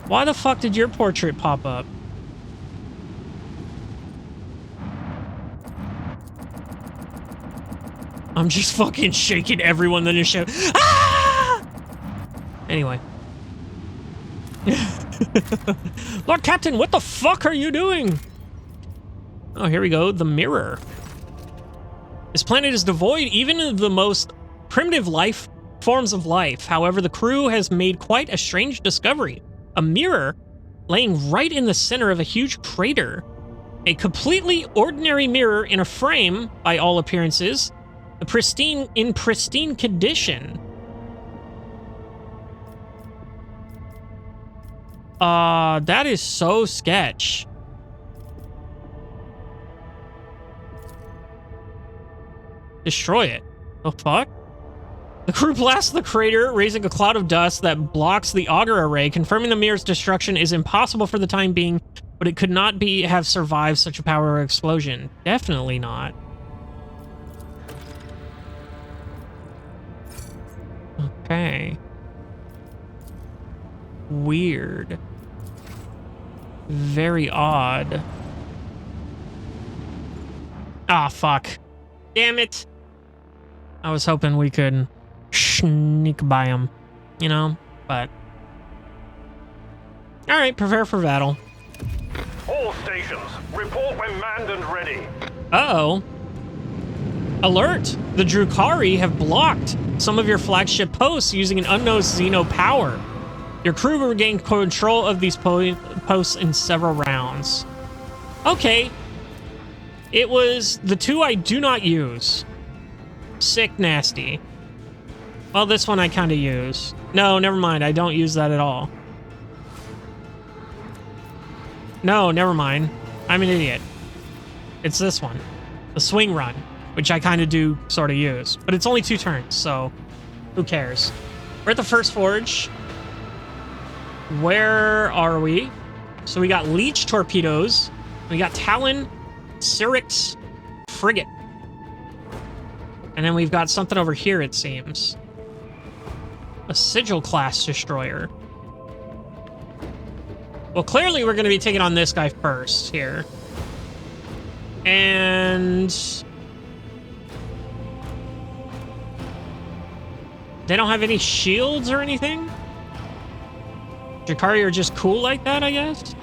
Why the fuck did your portrait pop up? I'm just fucking shaking everyone in the show. Ah! Anyway. Lord Captain, what the fuck are you doing? Oh, here we go. The mirror. This planet is devoid even of the most primitive forms of life. However, the crew has made quite a strange discovery. A mirror laying right in the center of a huge crater. A completely ordinary mirror in a frame, by all appearances. In pristine condition. That is so sketch. Destroy it. The fuck? The crew blasts the crater, raising a cloud of dust that blocks the auger array, confirming the mirror's destruction is impossible for the time being, but it could not have survived such a power explosion. Definitely not. Okay. Weird. Very odd. Ah, fuck. Damn it. I was hoping we could sneak by him, you know, but... Alright, prepare for battle. All stations, report when manned and ready. Uh-oh. Alert! The Drukhari have blocked some of your flagship posts using an unknown Xeno power. Your crew will regain control of these posts in several rounds. Okay. It was the two I do not use. Sick nasty. Well, this one I kind of use. No, never mind. I don't use that at all. No, never mind. I'm an idiot. It's this one. The swing run, which I kind of do sort of use. But it's only 2 turns, so who cares? We're at the first forge. Where are we? So we got Leech torpedoes. We got Talon, Syrinx, Frigate. And then we've got something over here, it seems. A Sigil-class destroyer. Well, clearly we're going to be taking on this guy first here. And... they don't have any shields or anything? Drukhari are just cool like that, I guess?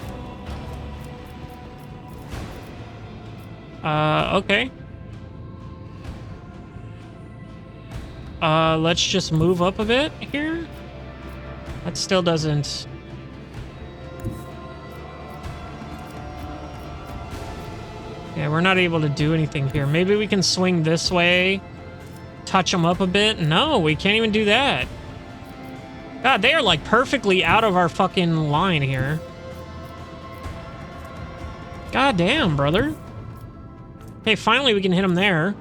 Okay. Let's just move up a bit here. That still doesn't... Yeah, we're not able to do anything here. Maybe we can swing this way, touch them up a bit. No, we can't even do that. God, they are like perfectly out of our fucking line here. God damn, brother. Okay, finally we can hit him there.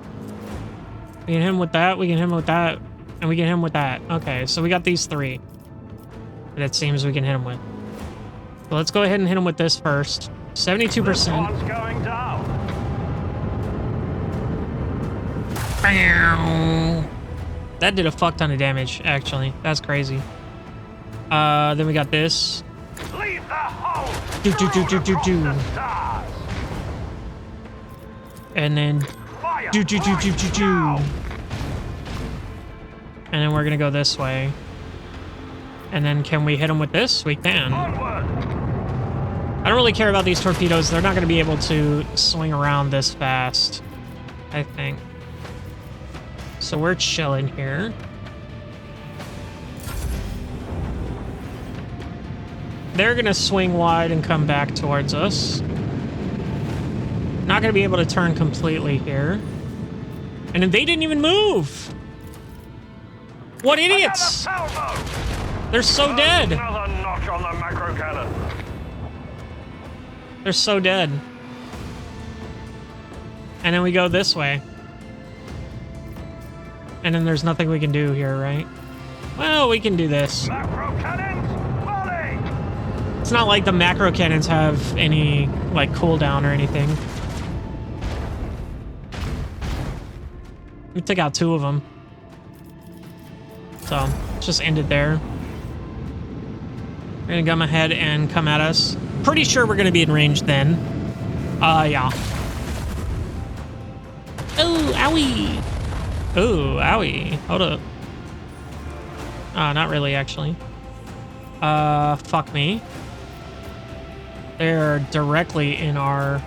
We can hit him with that, we can hit him with that, and we can hit him with that. Okay, so we got these three that it seems we can hit him with. So let's go ahead and hit him with this first. 72%. This one's going down. That did a fuck ton of damage, actually. That's crazy. Then we got this. Leave the hole. Do. And then do. And then we're gonna go this way. And then can we hit him with this? We can. Onward. I don't really care about these torpedoes. They're not gonna be able to swing around this fast, I think. So we're chilling here. They're gonna swing wide and come back towards us. Not gonna be able to turn completely here. And then they didn't even move. What idiots! They're so dead. Another notch on the macro cannon. They're so dead. And then we go this way. And then there's nothing we can do here, right? Well, we can do this. Macro cannons, volley! It's not like the macro cannons have any, like, cooldown or anything. We took out 2 of them. So, let's just end it there. They're gonna come ahead and come at us. Pretty sure we're gonna be in range then. Yeah. Oh, owie! Oh, owie. Hold up. Not really, actually. Fuck me. They're directly in our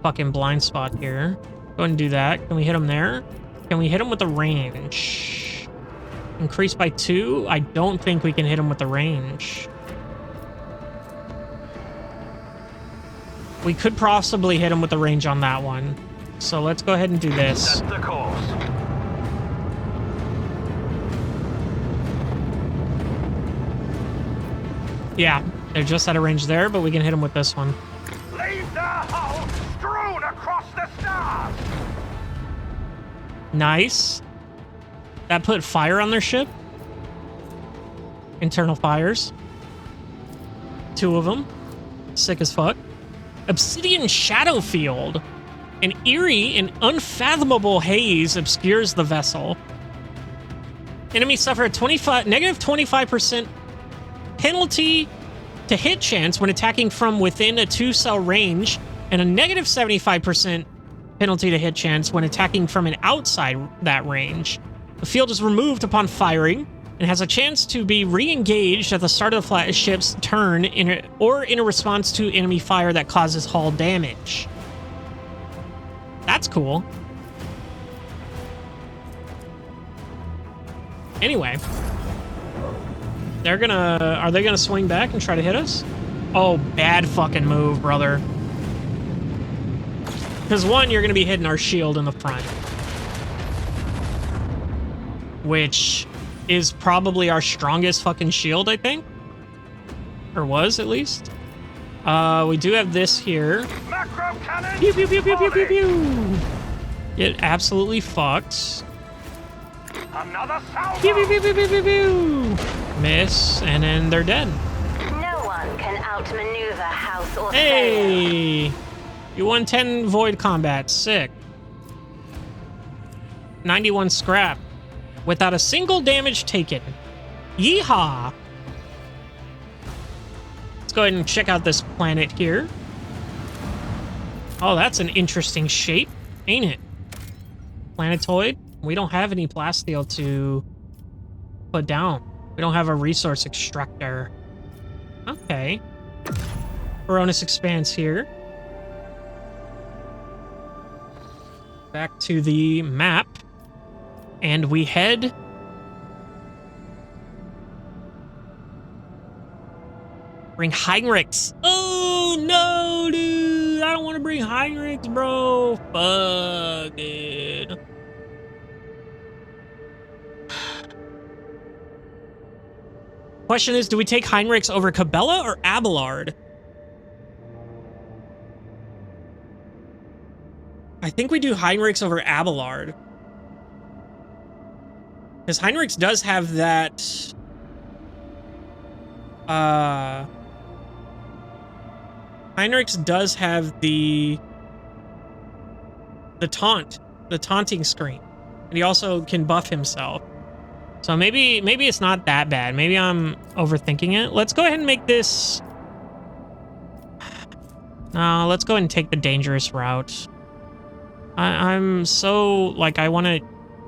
fucking blind spot here. Go ahead and do that. Can we hit them there? Can we hit them with the range? Increase by 2? I don't think we can hit them with the range. We could possibly hit them with the range on that one. So let's go ahead and do this. Set the course. Yeah, they're just out of range there, but we can hit them with this one. Leave the hull strewn across the stars. Nice. That put fire on their ship. Internal fires. 2 of them. Sick as fuck. Obsidian shadow field. An eerie and unfathomable haze obscures the vessel. Enemies suffer a negative 25% penalty to hit chance when attacking from within a 2-cell range, and a negative 75% penalty to hit chance when attacking from an outside that range. The field is removed upon firing and has a chance to be re-engaged at the start of the ship's turn in a response to enemy fire that causes hull damage. That's cool. Anyway. Are they gonna swing back and try to hit us? Oh, bad fucking move, brother. Because 1, you're gonna be hitting our shield in the front. Which is probably our strongest fucking shield, I think. Or was, at least. We do have this here. Macro cannon. Pew, pew, pew, pew, pew, pew, pew. Get absolutely fucked. Another salvo. Pew, pew, pew, pew, pew, pew, pew. Miss, and then they're dead. No one can outmaneuver House or Hey! You won 10 void combat. Sick. 91 scrap. Without a single damage taken. Yeehaw! Let's go ahead and check out this planet here. Oh, that's an interesting shape, ain't it? Planetoid. We don't have any plasteel to put down. We don't have a resource extractor. Okay. Baroness expands here. Back to the map. And we head... Bring Heinrichs. Oh, no, dude! I don't want to bring Heinrichs, bro. Fuck, dude. Question is, do we take Heinrichs over Cabela or Abelard? I think we do Heinrichs over Abelard. Because Heinrichs does have that... Heinrichs does have the taunting screen. And he also can buff himself. So maybe it's not that bad. Maybe I'm overthinking it. Let's go ahead and make this... No, let's go ahead and take the dangerous route. I'm so, like, I want to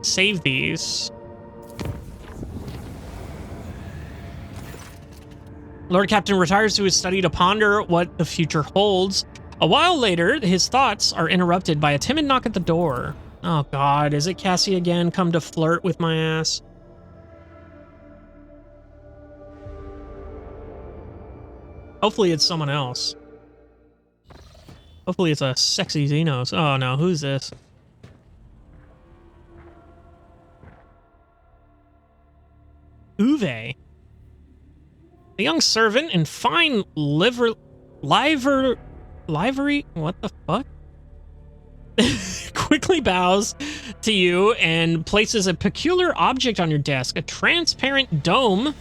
save these. Lord Captain retires to his study to ponder what the future holds. A while later, his thoughts are interrupted by a timid knock at the door. Oh god, is it Cassie again come to flirt with my ass? Hopefully it's someone else. Hopefully it's a sexy Xenos. Oh no, who's this? Uwe. A young servant in fine livery... What the fuck? Quickly bows to you and places a peculiar object on your desk. A transparent dome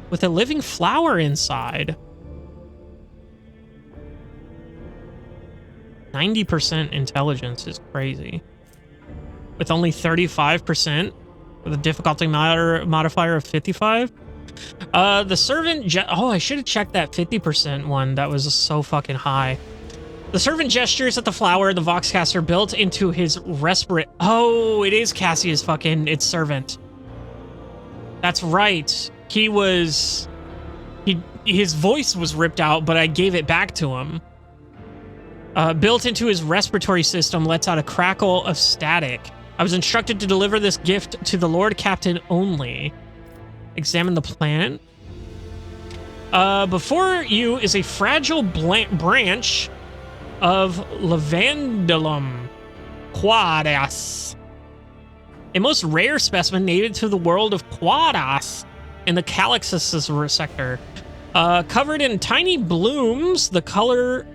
with a living flower inside. 90% intelligence is crazy. With only 35%, with a difficulty modifier of 55. The servant... Oh, I should have checked that 50% one. That was so fucking high. The servant gestures at the flower the Voxcaster built into his respirate... Oh, it is Cassia's fucking... It's servant. That's right. He was... His voice was ripped out, but I gave it back to him. Built into his respiratory system, lets out a crackle of static. I was instructed to deliver this gift to the Lord Captain only. Examine the planet. Before you is a fragile branch of Lavandulum quadas. A most rare specimen native to the world of Quadas in the Calixus sector. Covered in tiny blooms, the color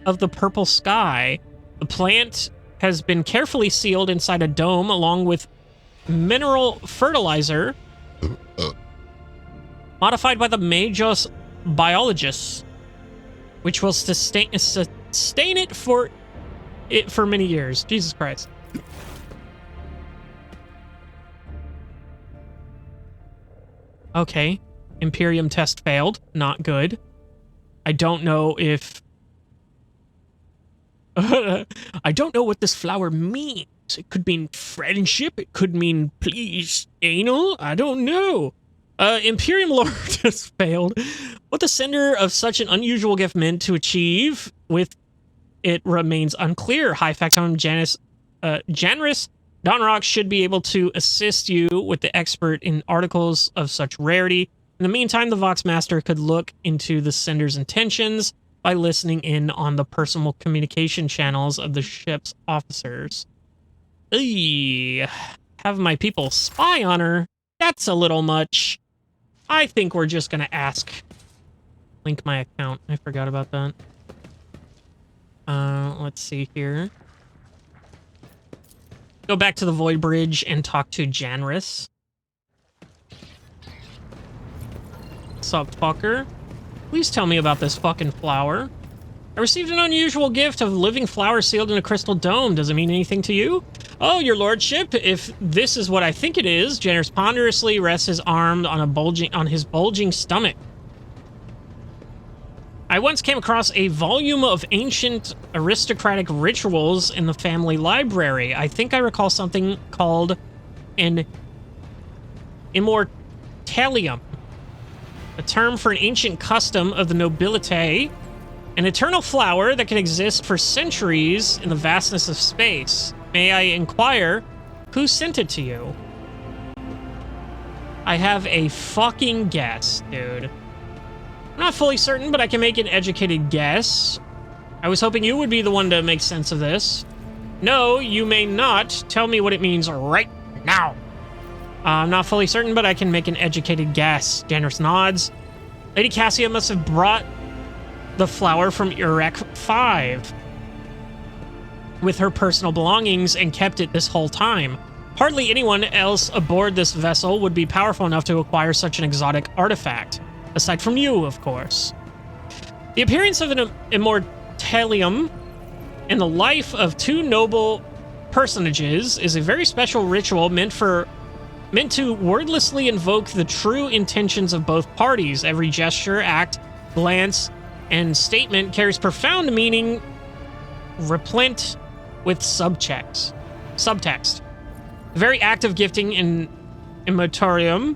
of the purple sky. The plant has been carefully sealed inside a dome along with mineral fertilizer modified by the Magos biologists, which will sustain it for many years. Jesus Christ. Okay. Imperium test failed. Not good. I don't know if... I don't know what this flower means. It could mean friendship. It could mean please anal. I don't know. Imperium Lord has failed. What the sender of such an unusual gift meant to achieve with it remains unclear. High Factum Janus Donrock should be able to assist you with the expert in articles of such rarity. In the meantime, the Vox Master could look into the sender's intentions by listening in on the personal communication channels of the ship's officers. Have my people spy on her? That's a little much. I think we're just gonna ask. Link my account. I forgot about that. Let's see here. Go back to the Void Bridge and talk to Janris. What's up, fucker? Please tell me about this fucking flower. I received an unusual gift of living flower sealed in a crystal dome. Does it mean anything to you? Oh, your lordship, if this is what I think it is. Janris ponderously rests his arm on his bulging stomach. I once came across a volume of ancient aristocratic rituals in the family library. I think I recall something called an immortalium, a term for an ancient custom of the nobility, an eternal flower that can exist for centuries in the vastness of space. May I inquire, who sent it to you? I have a fucking guess, dude. I'm not fully certain, but I can make an educated guess. I was hoping you would be the one to make sense of this. No, you may not. Tell me what it means right now. I'm not fully certain, but I can make an educated guess. Generous nods. Lady Cassia must have brought the flower from Urek 5 with her personal belongings and kept it this whole time. Hardly anyone else aboard this vessel would be powerful enough to acquire such an exotic artifact. Aside from you, of course. The appearance of an immortalium in the life of two noble personages is a very special ritual meant to wordlessly invoke the true intentions of both parties. Every gesture, act, glance, and statement carries profound meaning, replete with subtext. The very act of gifting an immortalium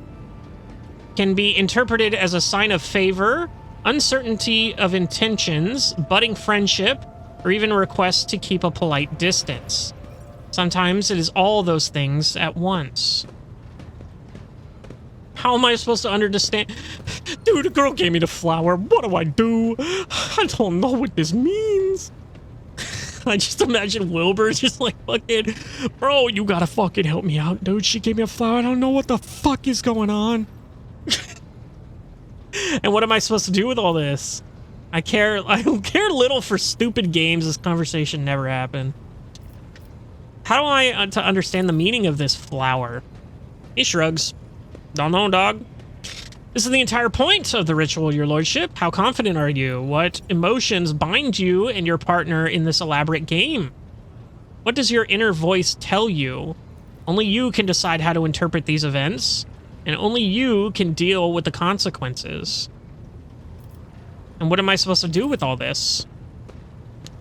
can be interpreted as a sign of favor, uncertainty of intentions, budding friendship, or even a request to keep a polite distance. Sometimes it is all those things at once. How am I supposed to understand? Dude, a girl gave me the flower. What do I do? I don't know what this means. I just imagine Wilbur just like, fucking, bro, you gotta fucking help me out, dude. She gave me a flower. I don't know what the fuck is going on. And what am I supposed to do with all this? I care little for stupid games. This conversation never happened. How do I to understand the meaning of this flower? He shrugs. Don't know, dog. This is the entire point of the ritual, your lordship. How confident are you? What emotions bind you and your partner in this elaborate game? What does your inner voice tell you? Only you can decide how to interpret these events, and only you can deal with the consequences. And what am I supposed to do with all this?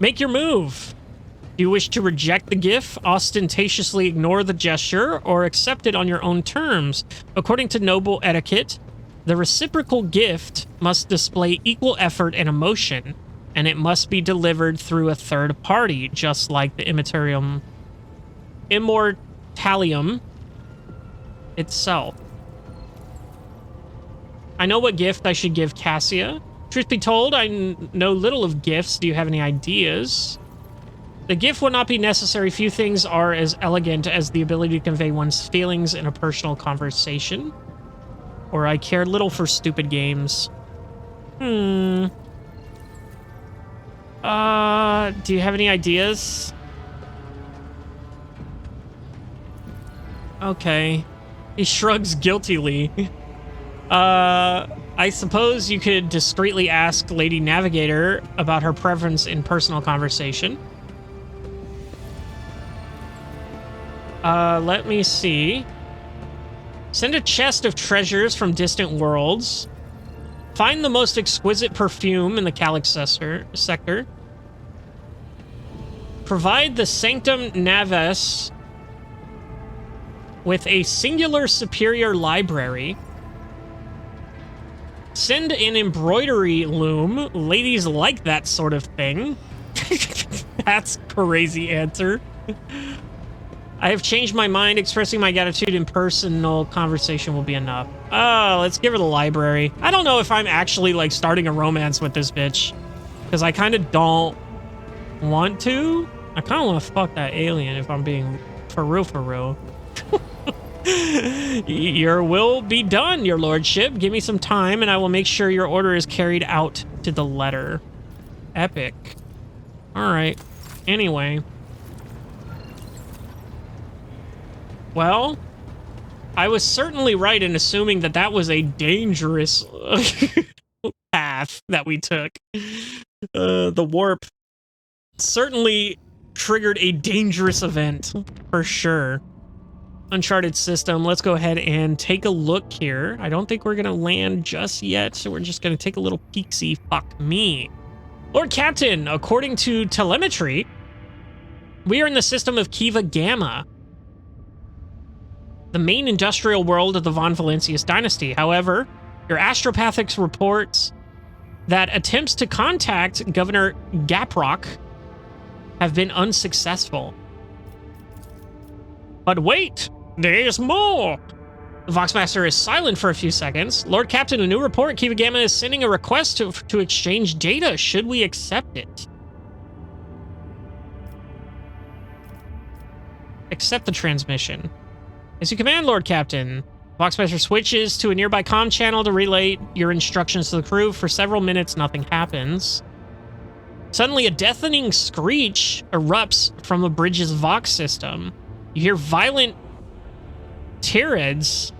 Make your move. Do you wish to reject the gift, ostentatiously ignore the gesture, or accept it on your own terms? According to noble etiquette, the reciprocal gift must display equal effort and emotion, and it must be delivered through a third party, just like the immortalium itself. I know what gift I should give Cassia. Truth be told, I know little of gifts. Do you have any ideas? The gift will not be necessary. Few things are as elegant as the ability to convey one's feelings in a personal conversation. Or I care little for stupid games. Do you have any ideas? Okay. He shrugs guiltily. I suppose you could discreetly ask Lady Navigator about her preference in personal conversation. Let me see. Send a chest of treasures from distant worlds. Find the most exquisite perfume in the Calyx sector. Provide the Sanctum Navis with a singular superior library. Send an embroidery loom. Ladies like that sort of thing. That's a crazy answer. I have changed my mind. Expressing my gratitude in personal conversation will be enough. Oh, let's give her the library. I don't know if I'm actually, like, starting a romance with this bitch. Because I kind of don't want to. I kind of want to fuck that alien if I'm being for real. Your will be done, your lordship. Give me some time and I will make sure your order is carried out to the letter. Epic. Alright. Anyway. Well, I was certainly right in assuming that that was a dangerous path that we took. The warp certainly triggered a dangerous event, for sure. Uncharted system. Let's go ahead and take a look here. I don't think we're going to land just yet, so we're just going to take a little peek-see. Fuck me. Lord Captain, according to telemetry, we are in the system of Kiva Gamma, the main industrial world of the Von Valancius dynasty. However, your astropathics reports that attempts to contact Governor Gaprock have been unsuccessful. But wait, there's more! The Voxmaster is silent for a few seconds. Lord Captain, a new report. Kiva Gamma is sending a request to exchange data. Should we accept it? Accept the transmission. As you command, Lord Captain. Voxmaster switches to a nearby comm channel to relay your instructions to the crew. For several minutes, nothing happens. Suddenly, a deafening screech erupts from the bridge's Vox system. You hear violent tirades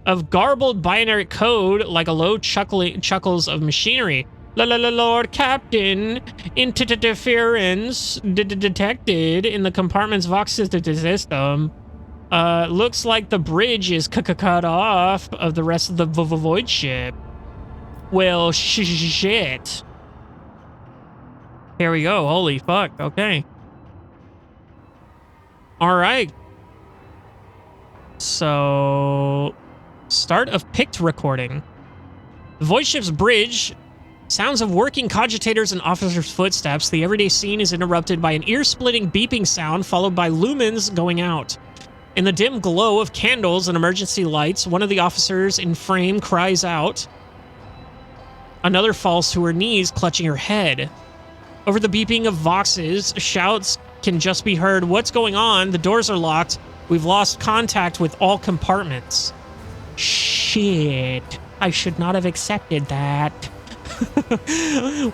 of garbled binary code like a low chuckles of machinery. Lord Captain, interference detected in the compartment's Vox system. Looks like the bridge is cut off of the rest of the void ship. Well, shit. Here we go. Holy fuck. Okay. All right. So, start of picked recording. The void ship's bridge. Sounds of working cogitators and officers' footsteps. The everyday scene is interrupted by an ear-splitting beeping sound followed by lumens going out. In the dim glow of candles and emergency lights, one of the officers in frame cries out. Another falls to her knees, clutching her head. Over the beeping of Voxes, shouts can just be heard. What's going on? The doors are locked. We've lost contact with all compartments. Shit. I should not have accepted that.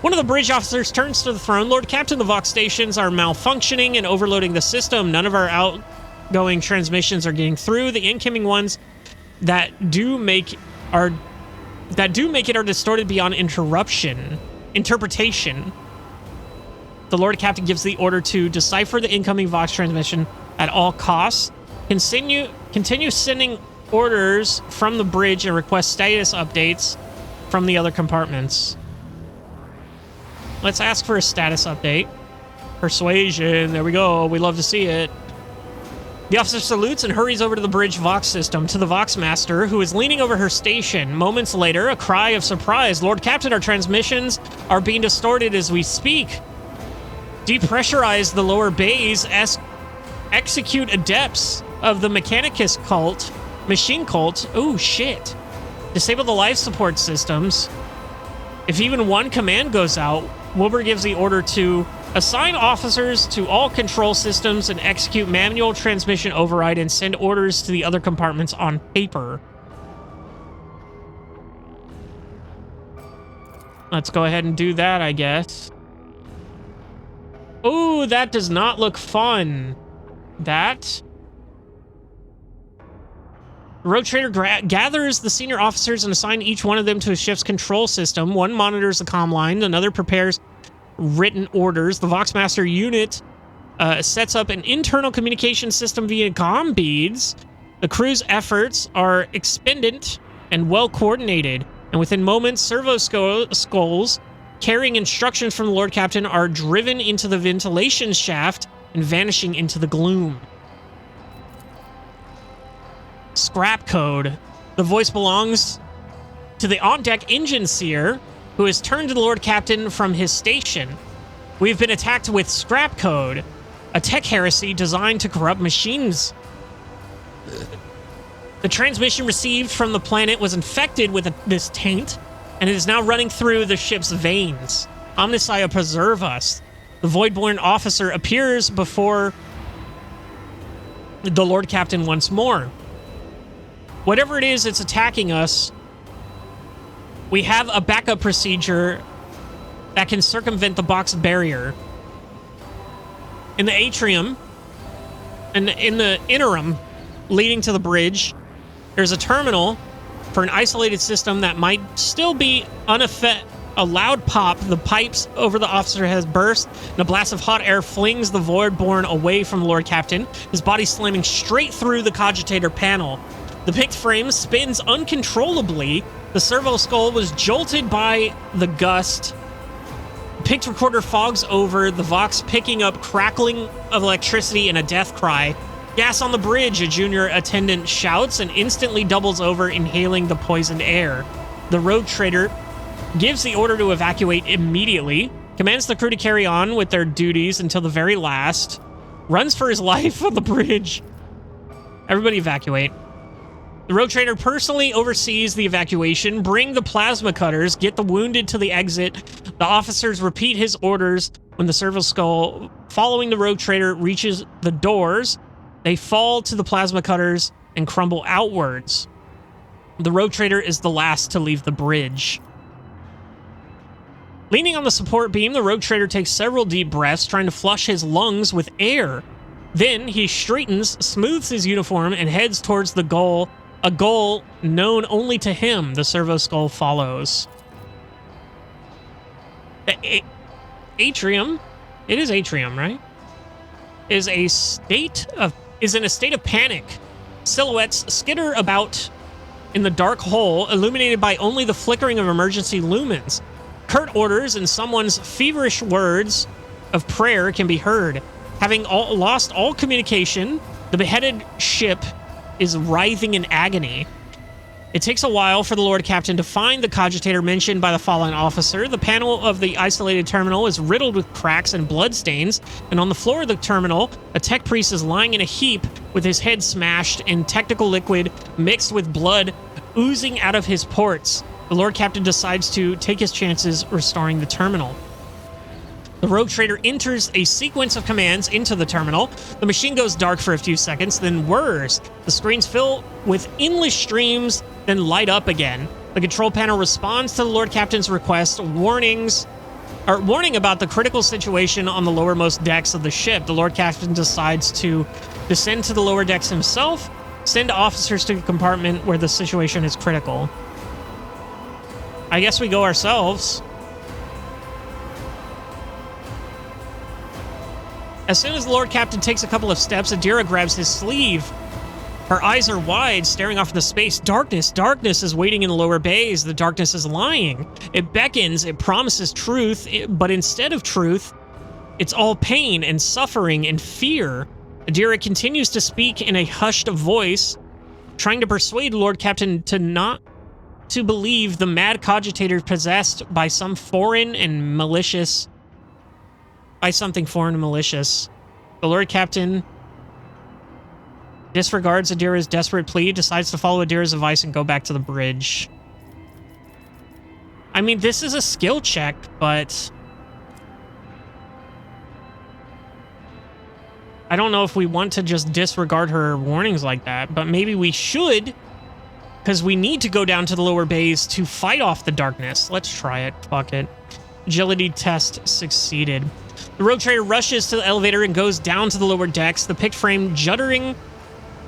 One of the bridge officers turns to the throne. Lord Captain, the Vox stations are malfunctioning and overloading the system. None of our outgoing transmissions are getting through. The incoming ones that do make it are distorted beyond interpretation. The Lord Captain gives the order to decipher the incoming Vox transmission at all costs. Continue sending orders from the bridge and request status updates from the other compartments. Let's ask for a status update. Persuasion. There we go. We love to see it. The officer salutes and hurries over to the bridge Vox system to the Voxmaster, who is leaning over her station. Moments later, a cry of surprise. Lord Captain, our transmissions are being distorted as we speak. Depressurize the lower bays. Execute adepts of the Mechanicus cult. Machine cult. Oh, shit. Disable the life support systems. If even one command goes out, Wilbur gives the order to assign officers to all control systems and execute manual transmission override and send orders to the other compartments on paper. Let's go ahead and do that, I guess. Oh, that does not look fun. That... The Rogue Trader gathers the senior officers and assigns each one of them to a ship's control system. One monitors the comm line, another prepares written orders. The Voxmaster unit sets up an internal communication system via comm beads. The crew's efforts are expendant and well coordinated, and within moments, servo skulls carrying instructions from the Lord Captain are driven into the ventilation shaft and vanishing into the gloom. Scrap code. The voice belongs to the on-deck engine seer, who has turned to the Lord Captain from his station. We've been attacked with scrap code, a tech heresy designed to corrupt machines. The transmission received from the planet was infected with this taint, and it is now running through the ship's veins. Omnissiah, preserve us. The Voidborn officer appears before the Lord Captain once more. Whatever it is that's attacking us, we have a backup procedure that can circumvent the box barrier. In the atrium, and in the interim leading to the bridge, there's a terminal for an isolated system that might still be unaffected. A loud pop, the pipes over the officer has burst, and a blast of hot air flings the Voidborn away from the Lord Captain, his body slamming straight through the cogitator panel. The picked frame spins uncontrollably. The servo skull was jolted by the gust. The picked recorder fogs over, the Vox picking up crackling of electricity and a death cry. Gas on the bridge, a junior attendant shouts and instantly doubles over, inhaling the poisoned air. The Rogue Trader gives the order to evacuate immediately, commands the crew to carry on with their duties until the very last, runs for his life on the bridge. Everybody evacuate. The Rogue Trader personally oversees the evacuation. Bring the plasma cutters. Get the wounded to the exit. The officers repeat his orders When the servo skull following the rogue trader reaches the doors, they fall to the plasma cutters and crumble outwards. The rogue trader is the last to leave the bridge. Leaning on the support beam, the rogue trader takes several deep breaths, trying to flush his lungs with air. Then he straightens, smooths his uniform, and heads towards the goal, a goal known only to him. The servo skull follows. The atrium, it is atrium, right? Is in a state of panic. Silhouettes skitter about in the dark hole, illuminated by only the flickering of emergency lumens. Curt orders and someone's feverish words of prayer can be heard. Having lost all communication, the beheaded ship is writhing in agony. It takes a while for the Lord Captain to find the cogitator mentioned by the fallen officer. The panel of the isolated terminal is riddled with cracks and bloodstains, and on the floor of the terminal, a tech priest is lying in a heap with his head smashed and technical liquid mixed with blood oozing out of his ports. The Lord Captain decides to take his chances restoring the terminal. The rogue trader enters a sequence of commands into the terminal. The machine goes dark for a few seconds, then whirs. The screens fill with endless streams, then light up again. The control panel responds to the Lord Captain's request, warning about the critical situation on the lowermost decks of the ship. The Lord Captain decides to descend to the lower decks himself, send officers to the compartment where the situation is critical. I guess we go ourselves. As soon as the Lord Captain takes a couple of steps, Adira grabs his sleeve. Her eyes are wide, staring off into space. Darkness is waiting in the lower bays. The darkness is lying. It beckons, it promises truth, but instead of truth, it's all pain and suffering and fear. Adira continues to speak in a hushed voice, trying to persuade Lord Captain to not to believe the mad cogitator possessed by something foreign and malicious. The Lord Captain disregards Adira's desperate plea, decides to follow Adira's advice and go back to the bridge. I mean, this is a skill check, but I don't know if we want to just disregard her warnings like that, but maybe we should, because we need to go down to the lower bays to fight off the darkness. Let's try it. Fuck it. Agility test succeeded. The rogue trader rushes to the elevator and goes down to the lower decks, the pict frame juddering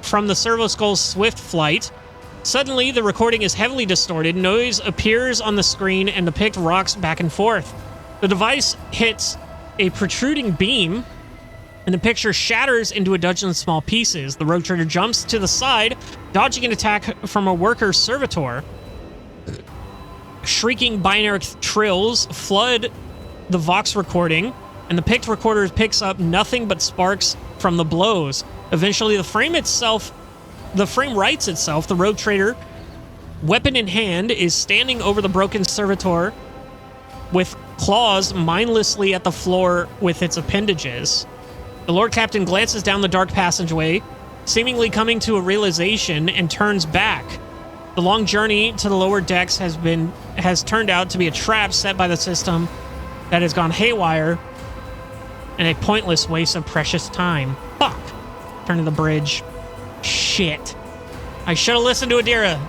from the servo skull's swift flight. Suddenly, the recording is heavily distorted. Noise appears on the screen and the pict rocks back and forth. The device hits a protruding beam and the picture shatters into a dozen small pieces. The rogue trader jumps to the side, dodging an attack from a worker servitor. Shrieking binary trills flood the Vox recording, and the pict recorder picks up nothing but sparks from the blows. Eventually, the frame rights itself. The rogue trader, weapon in hand, is standing over the broken servitor with claws mindlessly at the floor with its appendages. The Lord Captain glances down the dark passageway, seemingly coming to a realization, and turns back. The long journey to the lower decks has turned out to be a trap set by the system that has gone haywire and a pointless waste of precious time. Fuck. Turn to the bridge. Shit. I should have listened to Adira.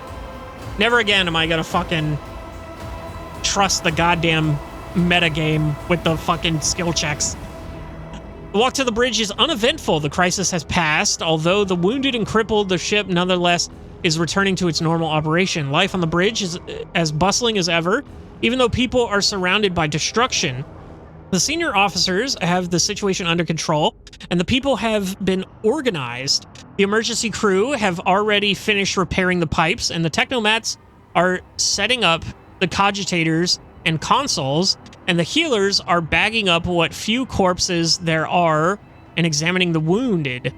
Never again am I gonna fucking trust the goddamn metagame with the fucking skill checks. The walk to the bridge is uneventful. The crisis has passed, although the wounded and crippled, the ship nonetheless is returning to its normal operation. Life on the bridge is as bustling as ever, even though people are surrounded by destruction. The senior officers have the situation under control, and the people have been organized. The emergency crew have already finished repairing the pipes, and the technomats are setting up the cogitators and consoles, and the healers are bagging up what few corpses there are and examining the wounded.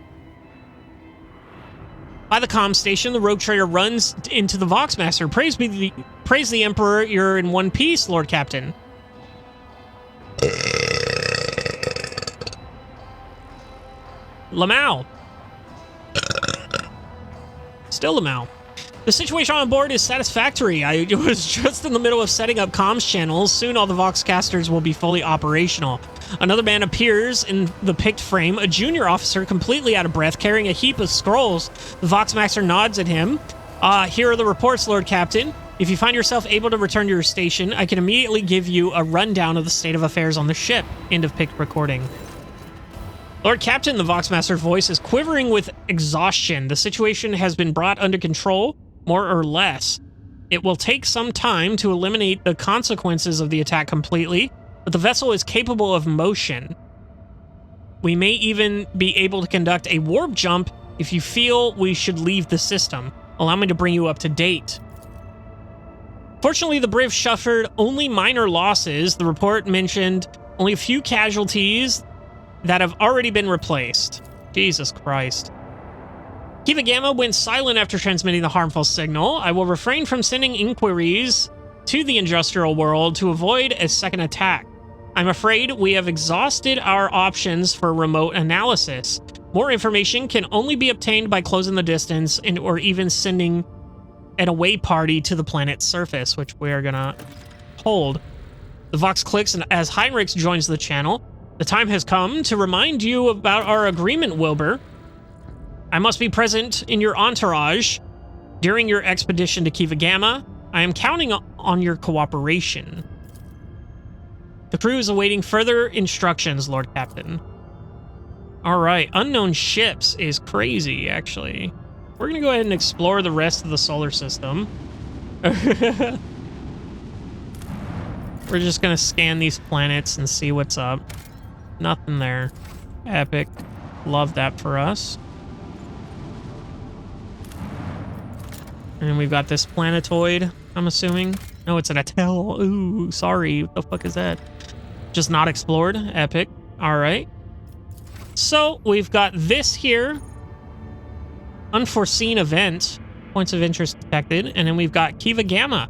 By the comm station, the rogue trader runs into the Voxmaster. Praise the Emperor, you're in one piece, Lord Captain. Lamau. Still Lamau. The situation on board is satisfactory. I was just in the middle of setting up comms channels. Soon all the Voxcasters will be fully operational. Another man appears in the picked frame, a junior officer completely out of breath, carrying a heap of scrolls. The Voxmaster nods at him. Here are the reports, Lord Captain. If you find yourself able to return to your station, I can immediately give you a rundown of the state of affairs on the ship. End of picked recording. Lord Captain, the Voxmaster's voice is quivering with exhaustion. The situation has been brought under control, more or less. It will take some time to eliminate the consequences of the attack completely, but the vessel is capable of motion. We may even be able to conduct a warp jump if you feel we should leave the system. Allow me to bring you up to date. Fortunately, the brig suffered only minor losses. The report mentioned only a few casualties that have already been replaced. Jesus Christ. Kiva Gamma went silent after transmitting the harmful signal. I will refrain from sending inquiries to the industrial world to avoid a second attack. I'm afraid we have exhausted our options for remote analysis. More information can only be obtained by closing the distance and or even sending an away party to the planet's surface, which we're gonna hold. The Vox clicks and as Heinrichs joins the channel. The time has come to remind you about our agreement, Wilbur. I must be present in your entourage during your expedition to Kiva Gamma. I am counting on your cooperation. The crew is awaiting further instructions, Lord Captain. All right, unknown ships is crazy, actually. We're gonna go ahead and explore the rest of the solar system. We're just gonna scan these planets and see what's up. Nothing there. Epic. Love that for us. And we've got this planetoid, I'm assuming. No, it's an Atell. Ooh, sorry. What the fuck is that? Just not explored. Epic. All right. So we've got this here. Unforeseen event. Points of interest detected. And then we've got Kiva Gamma,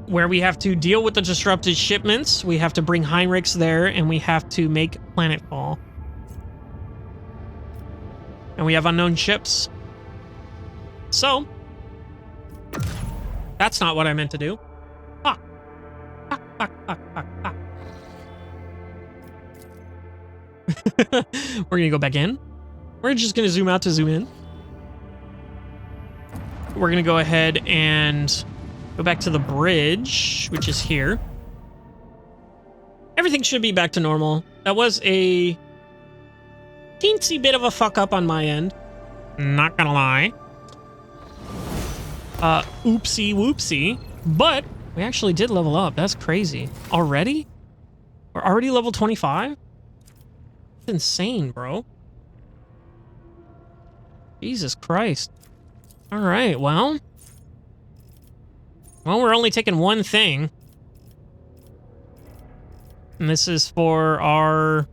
where we have to deal with the disrupted shipments. We have to bring Heinrichs there, and we have to make planetfall. And we have unknown ships. So, that's not what I meant to do. Fuck. Fuck. We're gonna go back in. We're just gonna zoom out to zoom in. We're gonna go ahead and go back to the bridge, which is here. Everything should be back to normal. That was a teensy bit of a fuck up on my end. Not gonna lie. Oopsie whoopsie. But we actually did level up. That's crazy. Already? We're already level 25? That's insane, bro. Jesus Christ. All right, well, we're only taking one thing. And this is for our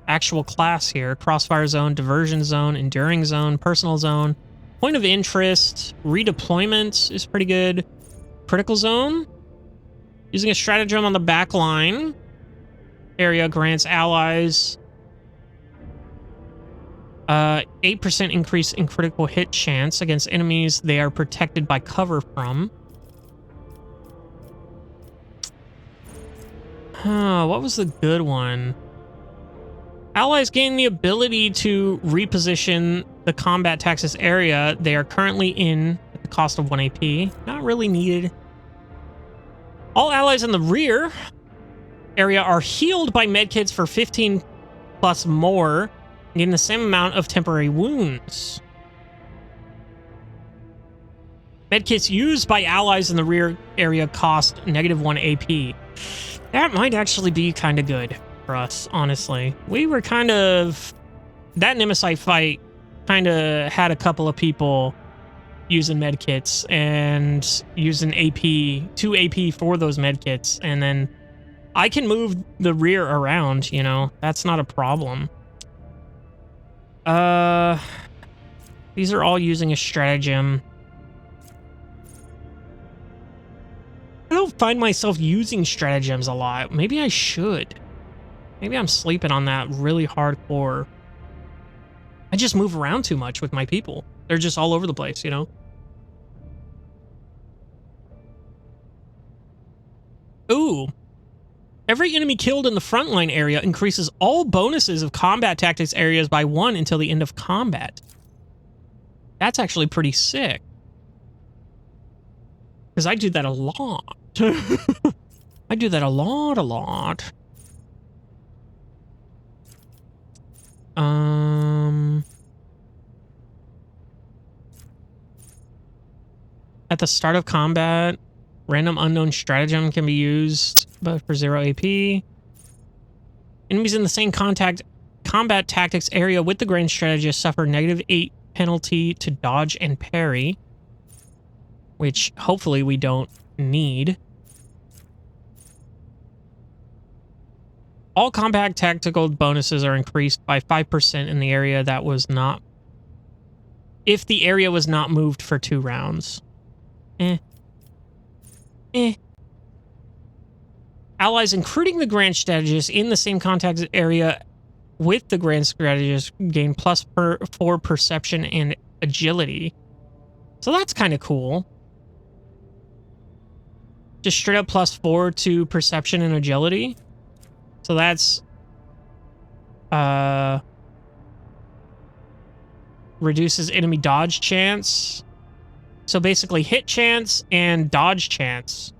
actual class here. Crossfire zone, diversion zone, enduring zone, personal zone. Point of interest, redeployment is pretty good. Critical zone. Using a stratagem on the back line. Area grants allies 8% increase in critical hit chance against enemies they are protected by cover from. What was the good one? Allies gain the ability to reposition the combat Texas area they are currently in at the cost of 1 AP. Not really needed. All allies in the rear area are healed by medkits for 15 plus more, gain the same amount of temporary wounds. Medkits used by allies in the rear area cost -1 AP. That might actually be kind of good for us, honestly. We were kind of... That Nemesis fight kind of had a couple of people using medkits and using AP, 2 AP for those medkits, and then I can move the rear around, you know. That's not a problem. These are all using a stratagem. I don't find myself using stratagems a lot. Maybe I should. Maybe I'm sleeping on that really hardcore. I just move around too much with my people. They're just all over the place, you know? Ooh. Every enemy killed in the frontline area increases all bonuses of combat tactics areas by 1 until the end of combat. That's actually pretty sick. Because I do that a lot. I do that a lot. At the start of combat, random unknown stratagem can be used, but for 0 AP. Enemies in the same combat tactics area with the grand strategist suffer -8 penalty to dodge and parry, which hopefully we don't need. All combat tactical bonuses are increased by 5% in the area that was not... if the area was not moved for 2 rounds. Allies including the Grand Strategist in the same contact area with the Grand Strategist gain +4 perception and agility. So that's kind of cool. Just straight up +4 to perception and agility. So that's reduces enemy dodge chance. So basically hit chance and dodge chance.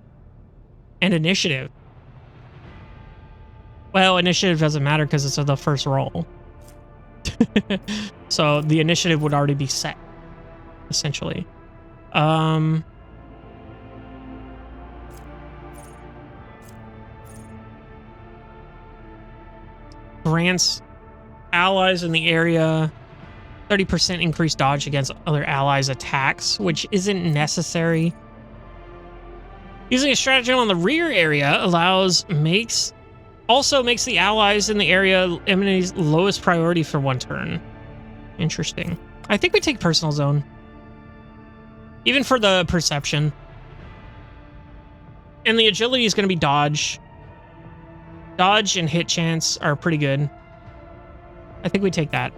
And initiative. Well, initiative doesn't matter because it's the first roll. So the initiative would already be set, essentially. Grants allies in the area 30% increased dodge against other allies' attacks, which isn't necessary. Using a stratagem on the rear area also makes the allies in the area enemy's lowest priority for 1 turn. Interesting. I think we take personal zone. Even for the perception. And the agility is going to be dodge. Dodge and hit chance are pretty good. I think we take that.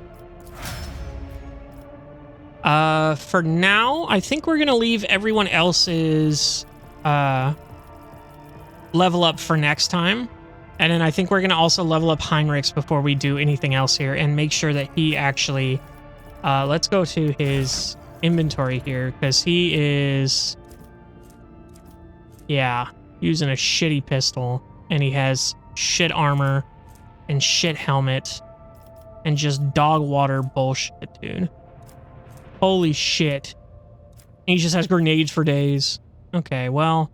For now, I think we're going to leave everyone else's level up for next time. And then I think we're going to also level up Heinrich's before we do anything else here and make sure that he actually... let's go to his inventory here because he is... yeah, using a shitty pistol. And he has shit armor and shit helmet and just dog water bullshit, dude. Holy shit. And he just has grenades for days. Okay, well...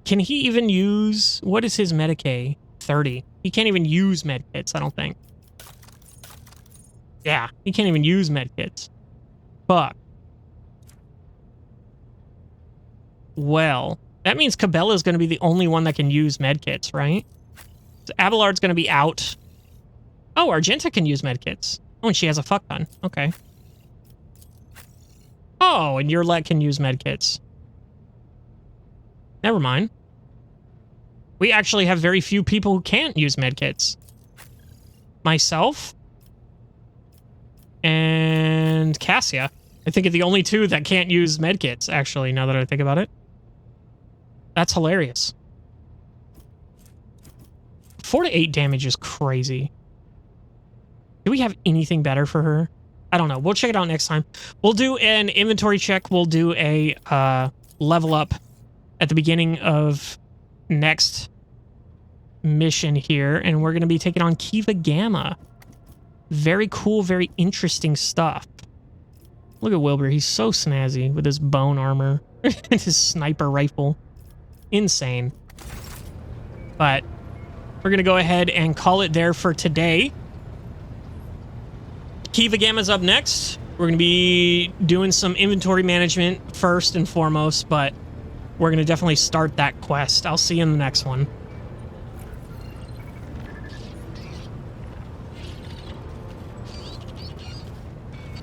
can he even use... what is his Medicae? 30. He can't even use medkits, I don't think. Yeah, he can't even use medkits. Fuck. Well, that means Cabella's going to be the only one that can use medkits, right? So Abelard's going to be out. Oh, Argenta can use medkits. Oh, and she has a fuck ton. Okay. Oh, and Yurlet can use medkits. Never mind. We actually have very few people who can't use medkits. Myself and Cassia. I think are the only 2 that can't use medkits, actually, now that I think about it. That's hilarious. 4 to 8 damage is crazy. Do we have anything better for her? I don't know. We'll check it out next time. We'll do an inventory check. We'll do a level up at the beginning of next mission here, and we're going to be taking on Kiva Gamma. Very cool, very interesting stuff. Look at Wilbur. He's so snazzy with his bone armor and his sniper rifle. Insane. But we're going to go ahead and call it there for today. Kiva Gamma's up next. We're going to be doing some inventory management first and foremost, but we're going to definitely start that quest. I'll see you in the next one.